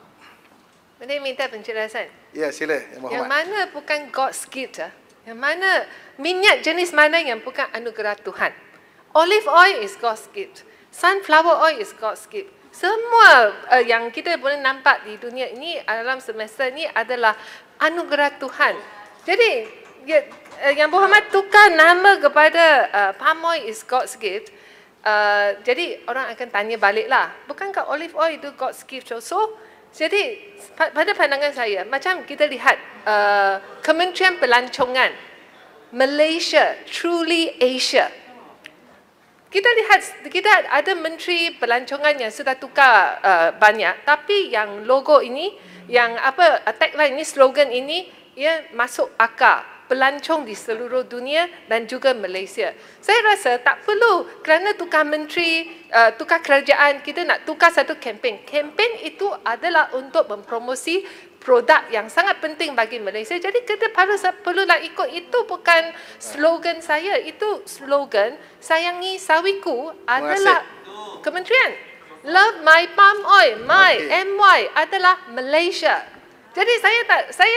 Speaker 6: Boleh minta penjelasan?
Speaker 1: Ya, sila. Yang Berhormat.
Speaker 6: Yang mana bukan God's gift? Yang mana minyak jenis mana yang bukan anugerah Tuhan? Olive oil is God's gift. Sunflower oil is God's gift. Semua yang kita boleh nampak di dunia ini dalam semesta ini adalah anugerah Tuhan. Jadi Yang Berhormat tukar nama kepada palm oil is God's gift. Jadi orang akan tanya baliklah, bukankah olive oil itu God's gift also? Jadi pada pandangan saya, macam kita lihat Kementerian Pelancongan Malaysia, Truly Asia. kita lihat kita ada menteri pelancongan yang sudah tukar banyak, tapi yang logo ini, yang tagline ini, slogan ini, ia masuk akal, pelancong di seluruh dunia dan juga Malaysia. Saya rasa tak perlu kerana tukar menteri, tukar kerajaan, kita nak tukar satu kempen. Kempen itu adalah untuk mempromosi produk yang sangat penting bagi Malaysia. Jadi kita perlulah ikut. Itu bukan slogan saya, itu slogan sayangi sawiku adalah kementerian. Love my palm oil, MY adalah Malaysia. Jadi saya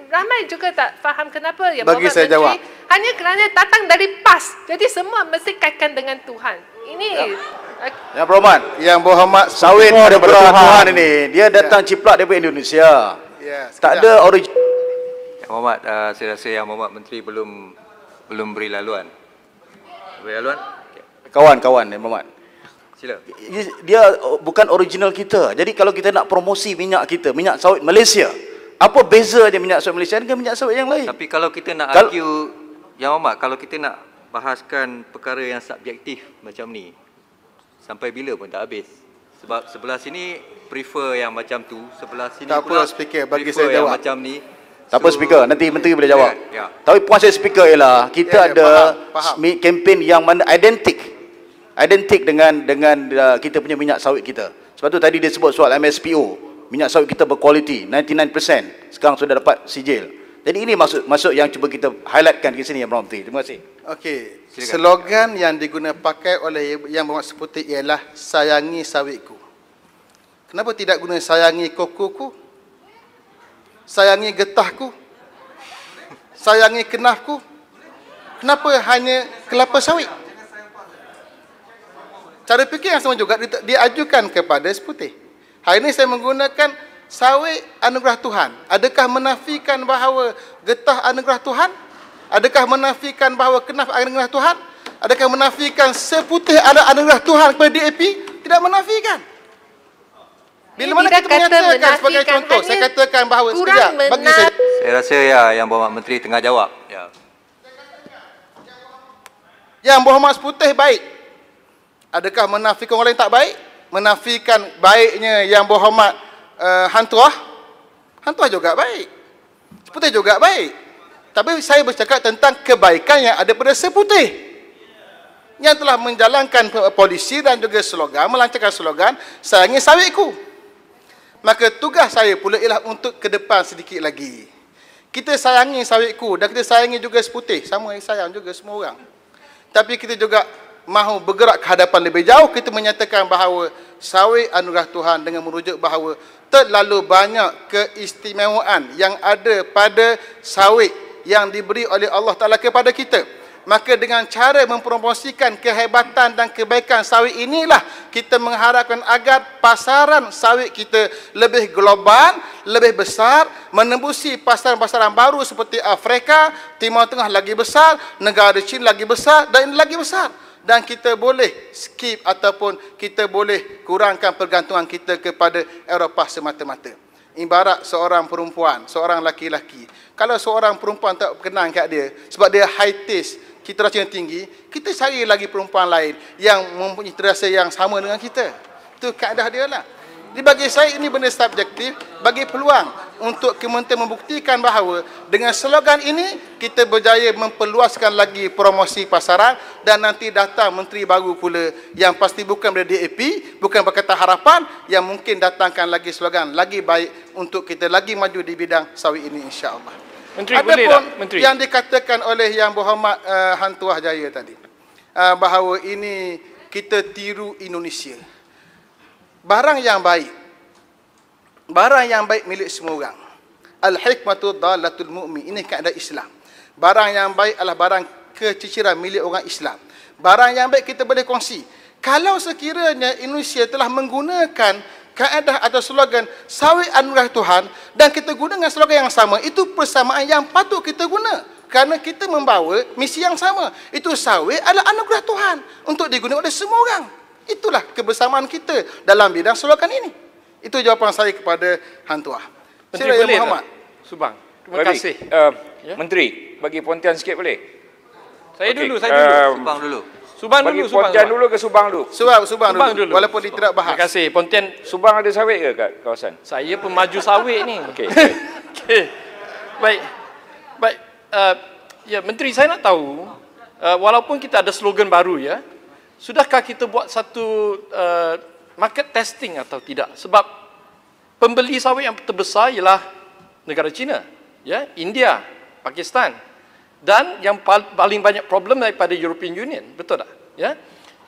Speaker 6: ramai juga tak faham kenapa yang
Speaker 1: bagi saya
Speaker 6: menteri
Speaker 1: jawab
Speaker 6: hanya kerana datang dari PAS. Jadi semua mesti kaitkan dengan Tuhan. Ini
Speaker 2: Yang Berhormat,
Speaker 1: Yang Berhormat
Speaker 2: sawit daripada Tuhan ini, dia datang ciplak daripada Indonesia. Tak ada origin.
Speaker 11: Yang Berhormat, saya rasa Yang Berhormat Menteri belum beri laluan. Beri laluan?
Speaker 2: Kawan-kawan Yang Berhormat.
Speaker 11: Sila.
Speaker 2: Dia bukan original kita. Jadi kalau kita nak promosi minyak kita, minyak sawit Malaysia, apa beza dia minyak sawit Malaysia dengan minyak sawit yang lain?
Speaker 11: Tapi kalau kita nak argue, Yang Berhormat, kalau kita nak bahaskan perkara yang subjektif macam ni, sampai bila pun tak habis. Sebab sebelah sini prefer yang macam tu, sebelah sini
Speaker 1: tak
Speaker 11: pula
Speaker 1: apa, speaker, bagi
Speaker 11: prefer
Speaker 1: saya
Speaker 11: yang
Speaker 1: jawab
Speaker 11: macam ni.
Speaker 2: Tak apa speaker, nanti menteri boleh jawab.
Speaker 11: Ya.
Speaker 2: Tapi puan saya speaker ialah kita ada kempen yang mana identik dengan kita punya minyak sawit kita. Sebab tu tadi dia sebut soal MSPO, minyak sawit kita berkualiti 99%, sekarang sudah dapat sijil. Jadi ini maksud yang cuba kita highlightkan di sini Yang Berhormat Menteri. Terima kasih.
Speaker 1: Okey, slogan yang diguna pakai oleh Yang Berhormat Seputih ialah sayangi sawitku. Kenapa tidak guna sayangi kokoku? Sayangi getahku? Sayangi kenafku? Kenapa hanya kelapa sawit? Cara fikir yang sama juga diajukan kepada Seputih. Hari ini saya menggunakan sawit anugerah Tuhan. Adakah menafikan bahawa getah anugerah Tuhan? Adakah menafikan bahawa kenaf anugerah Tuhan? Adakah menafikan Seputih ada anugerah Tuhan kepada DAP? Tidak menafikan. Bila mana kita menyatakan sebagai contoh, saya katakan bahawa sekejap, bagi
Speaker 11: saya rasa ya Yang Berhormat Menteri tengah jawab. Ya.
Speaker 1: Yang Berhormat Seputih baik. Adakah menafikan orang lain tak baik? Menafikan baiknya Yang Berhormat Hantuah? Hantuah juga baik. Seputih juga baik. Tapi saya bercakap tentang kebaikan yang ada pada Seputih, yang telah menjalankan polisi dan juga slogan, melancarkan slogan sayangi sawitku. Maka tugas saya pula ialah untuk ke depan sedikit lagi. Kita sayangi sawitku dan kita sayangi juga Seputih. Sama sayang juga semua orang. Tapi kita juga mahu bergerak ke hadapan lebih jauh. Kita menyatakan bahawa sawit anugerah Tuhan dengan merujuk bahawa terlalu banyak keistimewaan yang ada pada sawit yang diberi oleh Allah Ta'ala kepada kita. Maka dengan cara mempromosikan kehebatan dan kebaikan sawit inilah kita mengharapkan agar pasaran sawit kita lebih global, lebih besar, menembusi pasaran-pasaran baru seperti Afrika, Timur Tengah lagi besar, negara China lagi besar dan lagi besar. Dan kita boleh skip ataupun kita boleh kurangkan pergantungan kita kepada Eropah semata-mata. Ibarat seorang perempuan, seorang laki-laki. Kalau seorang perempuan tak berkenan kat dia sebab dia high taste, cita rasa yang tinggi, kita cari lagi perempuan lain yang mempunyai cita rasa yang sama dengan kita. Itu kaedah dia lah. Jadi bagi saya ini benda subjektif, bagi peluang untuk kementerian membuktikan bahawa dengan slogan ini kita berjaya memperluaskan lagi promosi pasaran dan nanti datang menteri baru pula yang pasti bukan dari DAP, bukan Pakatan Harapan, yang mungkin datangkan lagi slogan lagi baik untuk kita lagi maju di bidang sawit ini insya-Allah.
Speaker 12: Menteri,
Speaker 1: adapun
Speaker 12: Menteri,
Speaker 1: yang dikatakan oleh Yang Berhormat Hantuah Jaya tadi, bahawa ini kita tiru Indonesia. Barang yang baik milik semua orang. Al-hikmatu dhalatul mu'min. Ini kaedah Islam. Barang yang baik adalah barang keciciran milik orang Islam. Barang yang baik kita boleh kongsi. Kalau sekiranya Indonesia telah menggunakan kaedah atau slogan sawit anugerah Tuhan dan kita guna dengan slogan yang sama, itu persamaan yang patut kita guna kerana kita membawa misi yang sama. Itu sawit adalah anugerah Tuhan untuk digunakan oleh semua orang. Itulah kebersamaan kita dalam bidang slogan ini. Itu jawapan saya kepada Hantuah.
Speaker 12: Menteri, boleh Muhammad Subang. Terima kasih.
Speaker 4: Menteri, bagi pontian sikit boleh?
Speaker 12: Saya dulu.
Speaker 11: Subang dulu.
Speaker 12: Subang
Speaker 4: Bagi
Speaker 12: dulu, Subang.
Speaker 4: Pontian dulu ke Subang dulu?
Speaker 1: Subang dulu. Walaupun dia tidak bahas.
Speaker 12: Terima kasih. Pontian.
Speaker 4: Subang ada sawit ke kat kawasan?
Speaker 12: Saya pemaju sawit ni.
Speaker 4: Okey.
Speaker 12: Okey. Baik. Baik. Ya, Menteri, saya nak tahu, walaupun kita ada slogan baru ya, sudahkah kita buat satu market testing atau tidak? Sebab pembeli sawit yang terbesar ialah negara China, ya, India, Pakistan. Dan yang paling banyak problem daripada European Union, betul tak? Ya,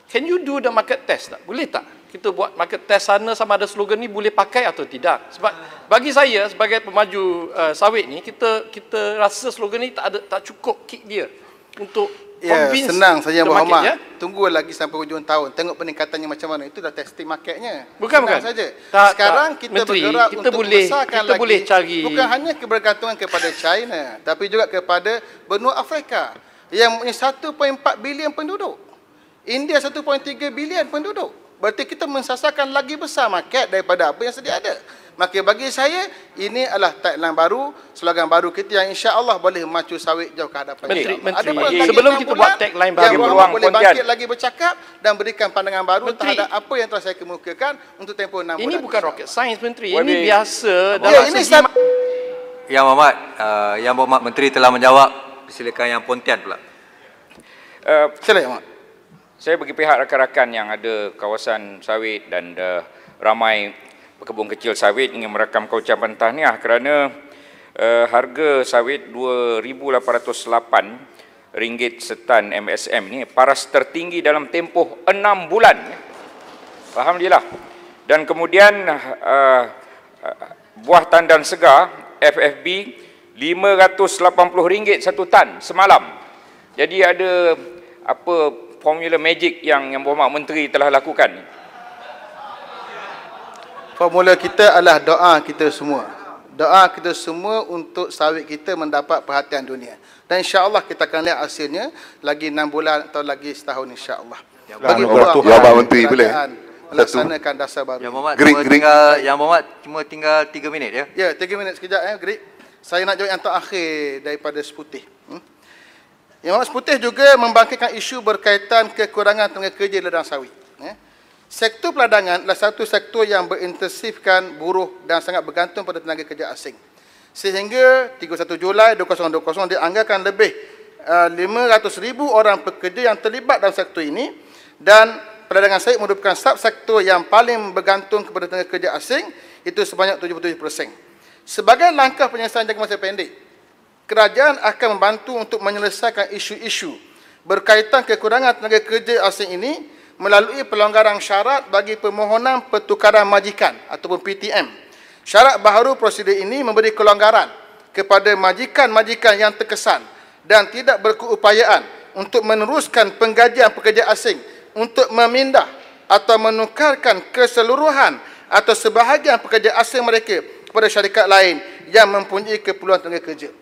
Speaker 12: can you do the market test tak? Boleh tak kita buat market test sana sama ada slogan ni boleh pakai atau tidak? Sebab bagi saya sebagai pemaju sawit ni, kita rasa slogan ni tak cukup kick dia untuk convince.
Speaker 1: Senang saja Muhammad.
Speaker 12: Ya?
Speaker 1: Tunggu lagi sampai hujung tahun, tengok peningkatannya macam mana. Itu dah testing marketnya.
Speaker 12: Bukan
Speaker 1: saja.
Speaker 12: Tak,
Speaker 1: sekarang kita
Speaker 12: Menteri,
Speaker 1: bergerak
Speaker 12: kita
Speaker 1: untuk
Speaker 12: boleh,
Speaker 1: membesarkan
Speaker 12: kita
Speaker 1: lagi.
Speaker 12: boleh cari.
Speaker 1: Bukan hanya kebergantungan kepada China, tapi juga kepada benua Afrika yang mempunyai 1.4 bilion penduduk. India 1.3 bilion penduduk. Berarti kita mensasarkan lagi besar market daripada apa yang sedia ada. Maka bagi saya, ini adalah tagline baru, slogan baru kita yang insya-Allah boleh memacu sawit jauh ke hadapan.
Speaker 12: Menteri, sebelum kita buat tagline baru,
Speaker 1: yang boleh bangkit lagi bercakap dan berikan pandangan baru terhadap apa yang telah saya kemukakan untuk tempoh 6 bulan.
Speaker 12: Ini bukan rocket science, Menteri. Ini biasa
Speaker 1: dalam segi...
Speaker 11: Yang Berhormat Menteri telah menjawab. Silakan Yang Pontian pula.
Speaker 1: Silakan, Mak.
Speaker 4: Saya bagi pihak rakan-rakan yang ada kawasan sawit dan ramai pekebun kecil sawit ingin merakamkan ucapan tahniah kerana harga sawit RM2,808 setan MSM ni paras tertinggi dalam tempoh 6 bulan. Alhamdulillah. Dan kemudian buah tandan segar FFB RM580 satu tan semalam. Jadi ada apa formula magic yang Berhormat Menteri telah lakukan?
Speaker 1: Formula kita adalah doa kita semua. Doa kita semua untuk sawit kita mendapat perhatian dunia. Dan insya-Allah kita akan lihat hasilnya lagi 6 bulan atau lagi setahun insya-Allah. Bagi
Speaker 9: Berhormat Menteri boleh
Speaker 1: melaksanakan dasar baru.
Speaker 11: Yang Berhormat cuma tinggal 3 minit ya.
Speaker 1: Ya, 3 minit sekejap Greg. Saya nak jawab yang terakhir daripada Seputih. Yang Seputih juga membangkitkan isu berkaitan kekurangan tenaga kerja di ladang sawit. Sektor peladangan adalah satu sektor yang berintensifkan buruh dan sangat bergantung pada tenaga kerja asing. Sehingga 31 Julai 2020 dianggarkan lebih 500,000 orang pekerja yang terlibat dalam sektor ini, dan peladangan sawit merupakan subsektor yang paling bergantung kepada tenaga kerja asing, itu sebanyak 77%. Sebagai langkah penyelesaian jangka masa pendek, kerajaan akan membantu untuk menyelesaikan isu-isu berkaitan kekurangan tenaga kerja asing ini melalui pelonggaran syarat bagi permohonan pertukaran majikan ataupun PTM. Syarat baharu prosedur ini memberi kelonggaran kepada majikan-majikan yang terkesan dan tidak berkeupayaan untuk meneruskan penggajian pekerja asing untuk memindah atau menukarkan keseluruhan atau sebahagian pekerja asing mereka kepada syarikat lain yang mempunyai keperluan tenaga kerja.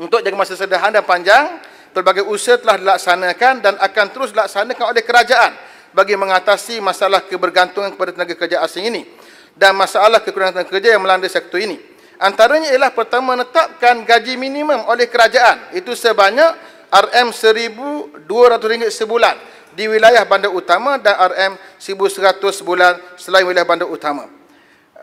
Speaker 1: Untuk jangka masa sederhana dan panjang, pelbagai usaha telah dilaksanakan dan akan terus dilaksanakan oleh kerajaan bagi mengatasi masalah kebergantungan kepada tenaga kerja asing ini dan masalah kekurangan tenaga kerja yang melanda sektor ini. Antaranya ialah pertama, menetapkan gaji minimum oleh kerajaan itu sebanyak RM1,200 sebulan di wilayah bandar utama dan RM1,100 sebulan selain wilayah bandar utama.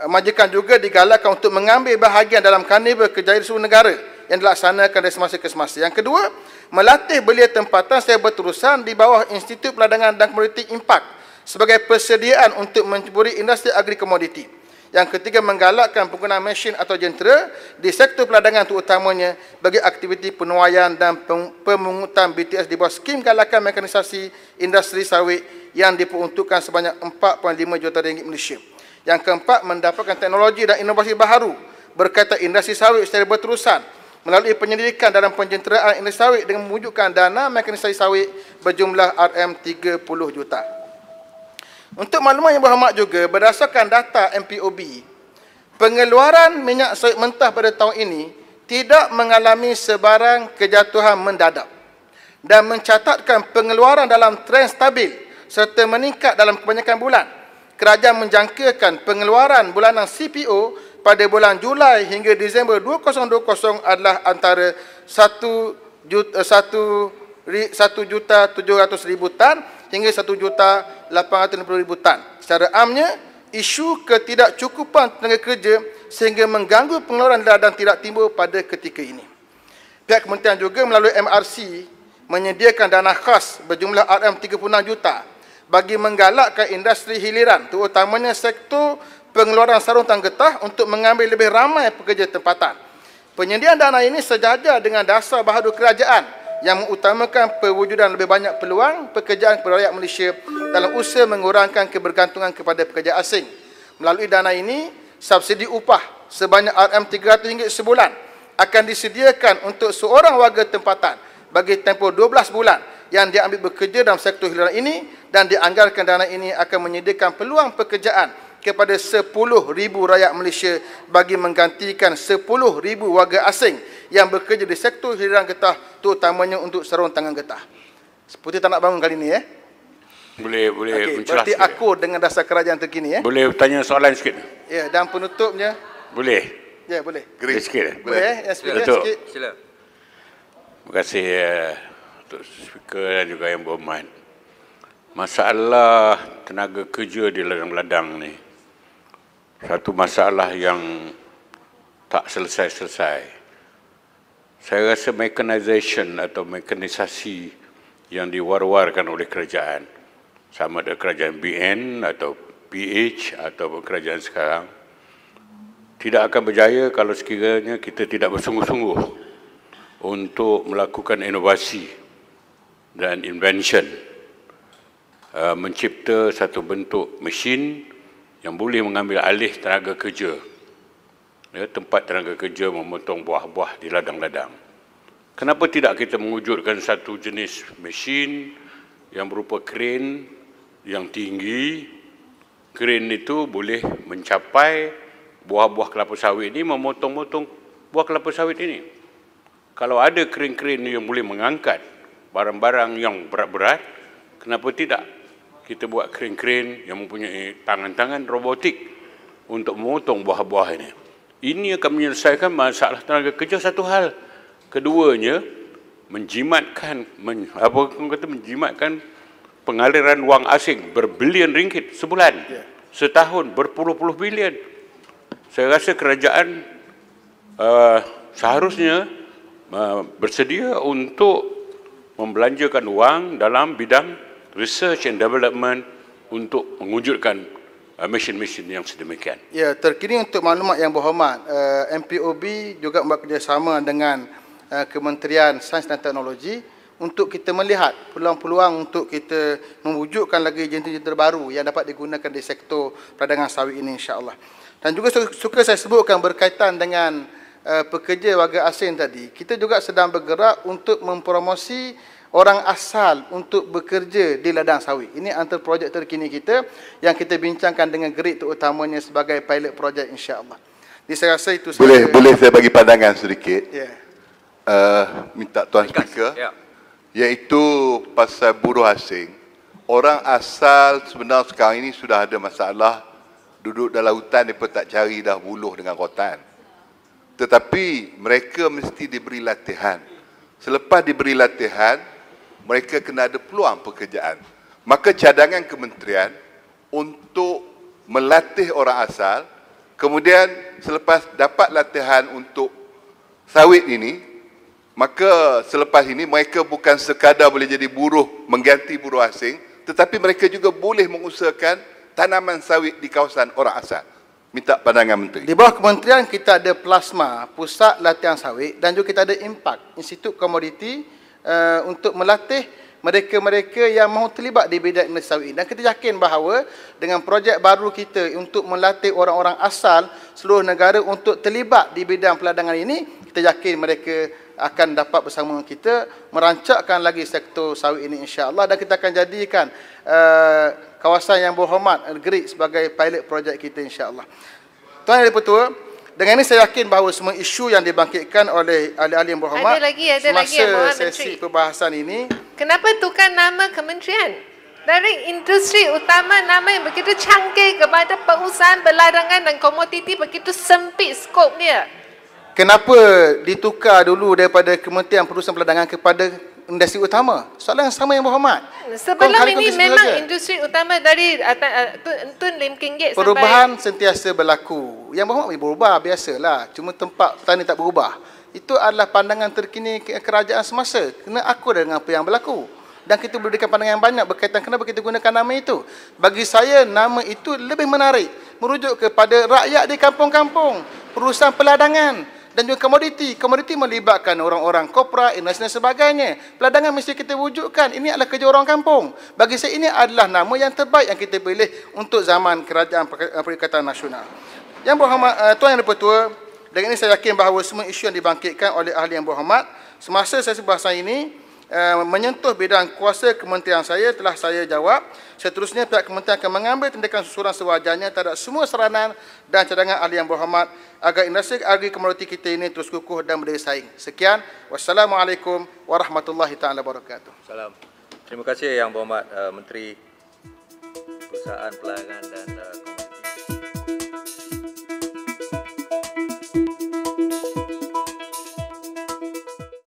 Speaker 1: Majikan juga digalakkan untuk mengambil bahagian dalam karnival kerjaya di seluruh negara yang dilaksanakan dari semasa ke semasa. Yang kedua, melatih belia tempatan secara berterusan di bawah Institut Peladangan dan Komoditi Impak sebagai persediaan untuk menceburi industri agri-komoditi. Yang ketiga, menggalakkan penggunaan mesin atau jentera di sektor peladangan terutamanya bagi aktiviti penuaian dan pemungutan BTS di bawah skim galakan mekanisasi industri sawit yang diperuntukkan sebanyak RM4.5 juta Malaysia. Yang keempat, mendapatkan teknologi dan inovasi baharu berkaitan industri sawit secara berterusan melalui penyelidikan dalam penjenteraan industri sawit dengan mewujudkan dana mekanisasi sawit berjumlah RM30 juta. Untuk makluman yang berhormat juga, berdasarkan data MPOB, pengeluaran minyak sawit mentah pada tahun ini tidak mengalami sebarang kejatuhan mendadak dan mencatatkan pengeluaran dalam trend stabil serta meningkat dalam kebanyakan bulan. Kerajaan menjangkakan pengeluaran bulanan CPO pada bulan Julai hingga Disember 2020 adalah antara 1 1,700,000 tan hingga 1,850,000 tan. Secara amnya, isu ketidakcukupan tenaga kerja sehingga mengganggu pengeluaran ladang tidak timbul pada ketika ini. Pihak kementerian juga melalui MRC menyediakan dana khas berjumlah RM36 juta bagi menggalakkan industri hiliran, terutamanya sektor pengeluaran sarung tangan getah untuk mengambil lebih ramai pekerja tempatan. Penyediaan dana ini sejajar dengan dasar bahadur kerajaan yang mengutamakan perwujudan lebih banyak peluang pekerjaan kepada rakyat Malaysia dalam usaha mengurangkan kebergantungan kepada pekerja asing. Melalui dana ini, subsidi upah sebanyak RM300 sebulan akan disediakan untuk seorang warga tempatan bagi tempoh 12 bulan yang diambil bekerja dalam sektor hiliran ini, dan dianggarkan dana ini akan menyediakan peluang pekerjaan kepada 10,000 rakyat Malaysia bagi menggantikan 10,000 warga asing yang bekerja di sektor hiliran getah, terutamanya untuk sarung tangan getah. Seperti tak nak bangun kali ini,
Speaker 13: Boleh
Speaker 1: mencelas. Berarti akur dengan dasar kerajaan terkini,
Speaker 13: Boleh tanya soalan sikit?
Speaker 1: Ya, dan penutupnya.
Speaker 13: Boleh.
Speaker 1: Ya, boleh.
Speaker 13: Sikit.
Speaker 1: Boleh, speaker sikit.
Speaker 11: Sila.
Speaker 13: Terima kasih untuk speaker dan juga yang berhormat. Masalah tenaga kerja di ladang-ladang ni satu masalah yang tak selesai-selesai. Saya rasa mechanization atau mekanisasi yang diwar-warkan oleh kerajaan, sama ada kerajaan BN atau PH atau kerajaan sekarang, tidak akan berjaya kalau sekiranya kita tidak bersungguh-sungguh untuk melakukan inovasi dan invention, mencipta satu bentuk mesin yang boleh mengambil alih tenaga kerja, tempat tenaga kerja memotong buah-buah di ladang-ladang. Kenapa tidak kita mewujudkan satu jenis mesin yang berupa kren yang tinggi? Kren itu boleh mencapai buah-buah kelapa sawit ini, memotong-motong buah kelapa sawit ini. Kalau ada kren-kren yang boleh mengangkat barang-barang yang berat-berat, kenapa tidak kita buat kren-kren yang mempunyai tangan-tangan robotik untuk memotong buah-buah ini? Ini akan menyelesaikan masalah tenaga kerja satu hal. Keduanya, menjimatkan pengaliran wang asing berbilion ringgit sebulan, setahun berpuluh-puluh bilion. Saya rasa kerajaan seharusnya bersedia untuk membelanjakan wang dalam bidang research and development untuk mewujudkan mesin-mesin yang sedemikian.
Speaker 1: Ya, terkini untuk maklumat yang berhormat, MPOB juga membuat kerjasama dengan Kementerian Sains dan Teknologi untuk kita melihat peluang-peluang untuk kita mewujudkan lagi jenis-jenis terbaru yang dapat digunakan di sektor perdagangan sawit ini, insya-Allah. Dan juga suka saya sebutkan berkaitan dengan pekerja warga asing tadi, kita juga sedang bergerak untuk mempromosi orang asal untuk bekerja di ladang sawit. Ini antara projek terkini kita yang kita bincangkan dengan GRIT, terutamanya sebagai pilot projek, insya-Allah. Jadi saya rasa itu
Speaker 9: boleh saya bagi pandangan sedikit. Minta Tuan Speaker. Iaitu pasal buruh asing. Orang asal sebenarnya sekarang ini sudah ada masalah, duduk dalam hutan mereka tak cari dah buluh dengan rotan. Tetapi mereka mesti diberi latihan. Selepas diberi latihan, mereka kena ada peluang pekerjaan. Maka cadangan kementerian untuk melatih orang asal, kemudian selepas dapat latihan untuk sawit ini, maka selepas ini mereka bukan sekadar boleh jadi buruh mengganti buruh asing, tetapi mereka juga boleh mengusahakan tanaman sawit di kawasan orang asal. Minta pandangan Menteri.
Speaker 1: Di bawah kementerian kita ada Plasma, Pusat Latihan Sawit, dan juga kita ada Impact, Institut Komoditi, untuk melatih mereka-mereka yang mahu terlibat di bidang industri sawit. Dan kita yakin bahawa dengan projek baru kita untuk melatih orang-orang asal seluruh negara untuk terlibat di bidang peladangan ini, kita yakin mereka akan dapat bersama kita merancakkan lagi sektor sawit ini, insya-Allah. Dan kita akan jadikan kawasan yang berhormat GRIT sebagai pilot projek kita, insya-Allah. Tuan Yang Dipertua, dengan ini saya yakin bahawa semua isu yang dibangkitkan oleh ahli-ahli yang berhormat semasa sesi perbahasan ini.
Speaker 6: Kenapa tukar nama kementerian? Dari industri utama, nama yang begitu canggih kepada perusahaan berladangan dan komoditi begitu sempit skopnya.
Speaker 1: Kenapa ditukar dulu daripada Kementerian Perusahaan Perdagangan kepada industri utama. Soalan yang sama yang berhormat.
Speaker 6: Sebelum ini memang industri utama dari Tun Lim King Gate
Speaker 1: perubahan sentiasa berlaku. Yang berhormat berubah biasalah. Cuma tempat petani tak berubah. Itu adalah pandangan terkini kerajaan semasa. Kena akur dengan apa yang berlaku. Dan kita berikan pandangan yang banyak berkaitan kenapa kita gunakan nama itu. Bagi saya, nama itu lebih menarik. Merujuk kepada rakyat di kampung-kampung, perusahaan peladangan dan juga komoditi. Komoditi melibatkan orang-orang korporat, industri dan sebagainya. Peladangan mesti kita wujudkan. Ini adalah kerja orang kampung. Bagi saya, ini adalah nama yang terbaik yang kita pilih untuk zaman kerajaan Perikatan Nasional. Yang berhormat, Tuan Yang Dipertua, dengan ini saya yakin bahawa semua isu yang dibangkitkan oleh ahli yang berhormat, semasa saya bahasa ini, menyentuh bidang kuasa kementerian saya telah saya jawab. Seterusnya pihak kementerian akan mengambil tindakan susulan sewajarnya terhadap semua saranan dan cadangan ahli yang berhormat agar industri agri komoditi kita ini terus kukuh dan berdaya saing. Sekian. Wassalamualaikum warahmatullahi taala wabarakatuh.
Speaker 11: Salam. Terima kasih Yang Berhormat Menteri Perusahaan Pelayanan dan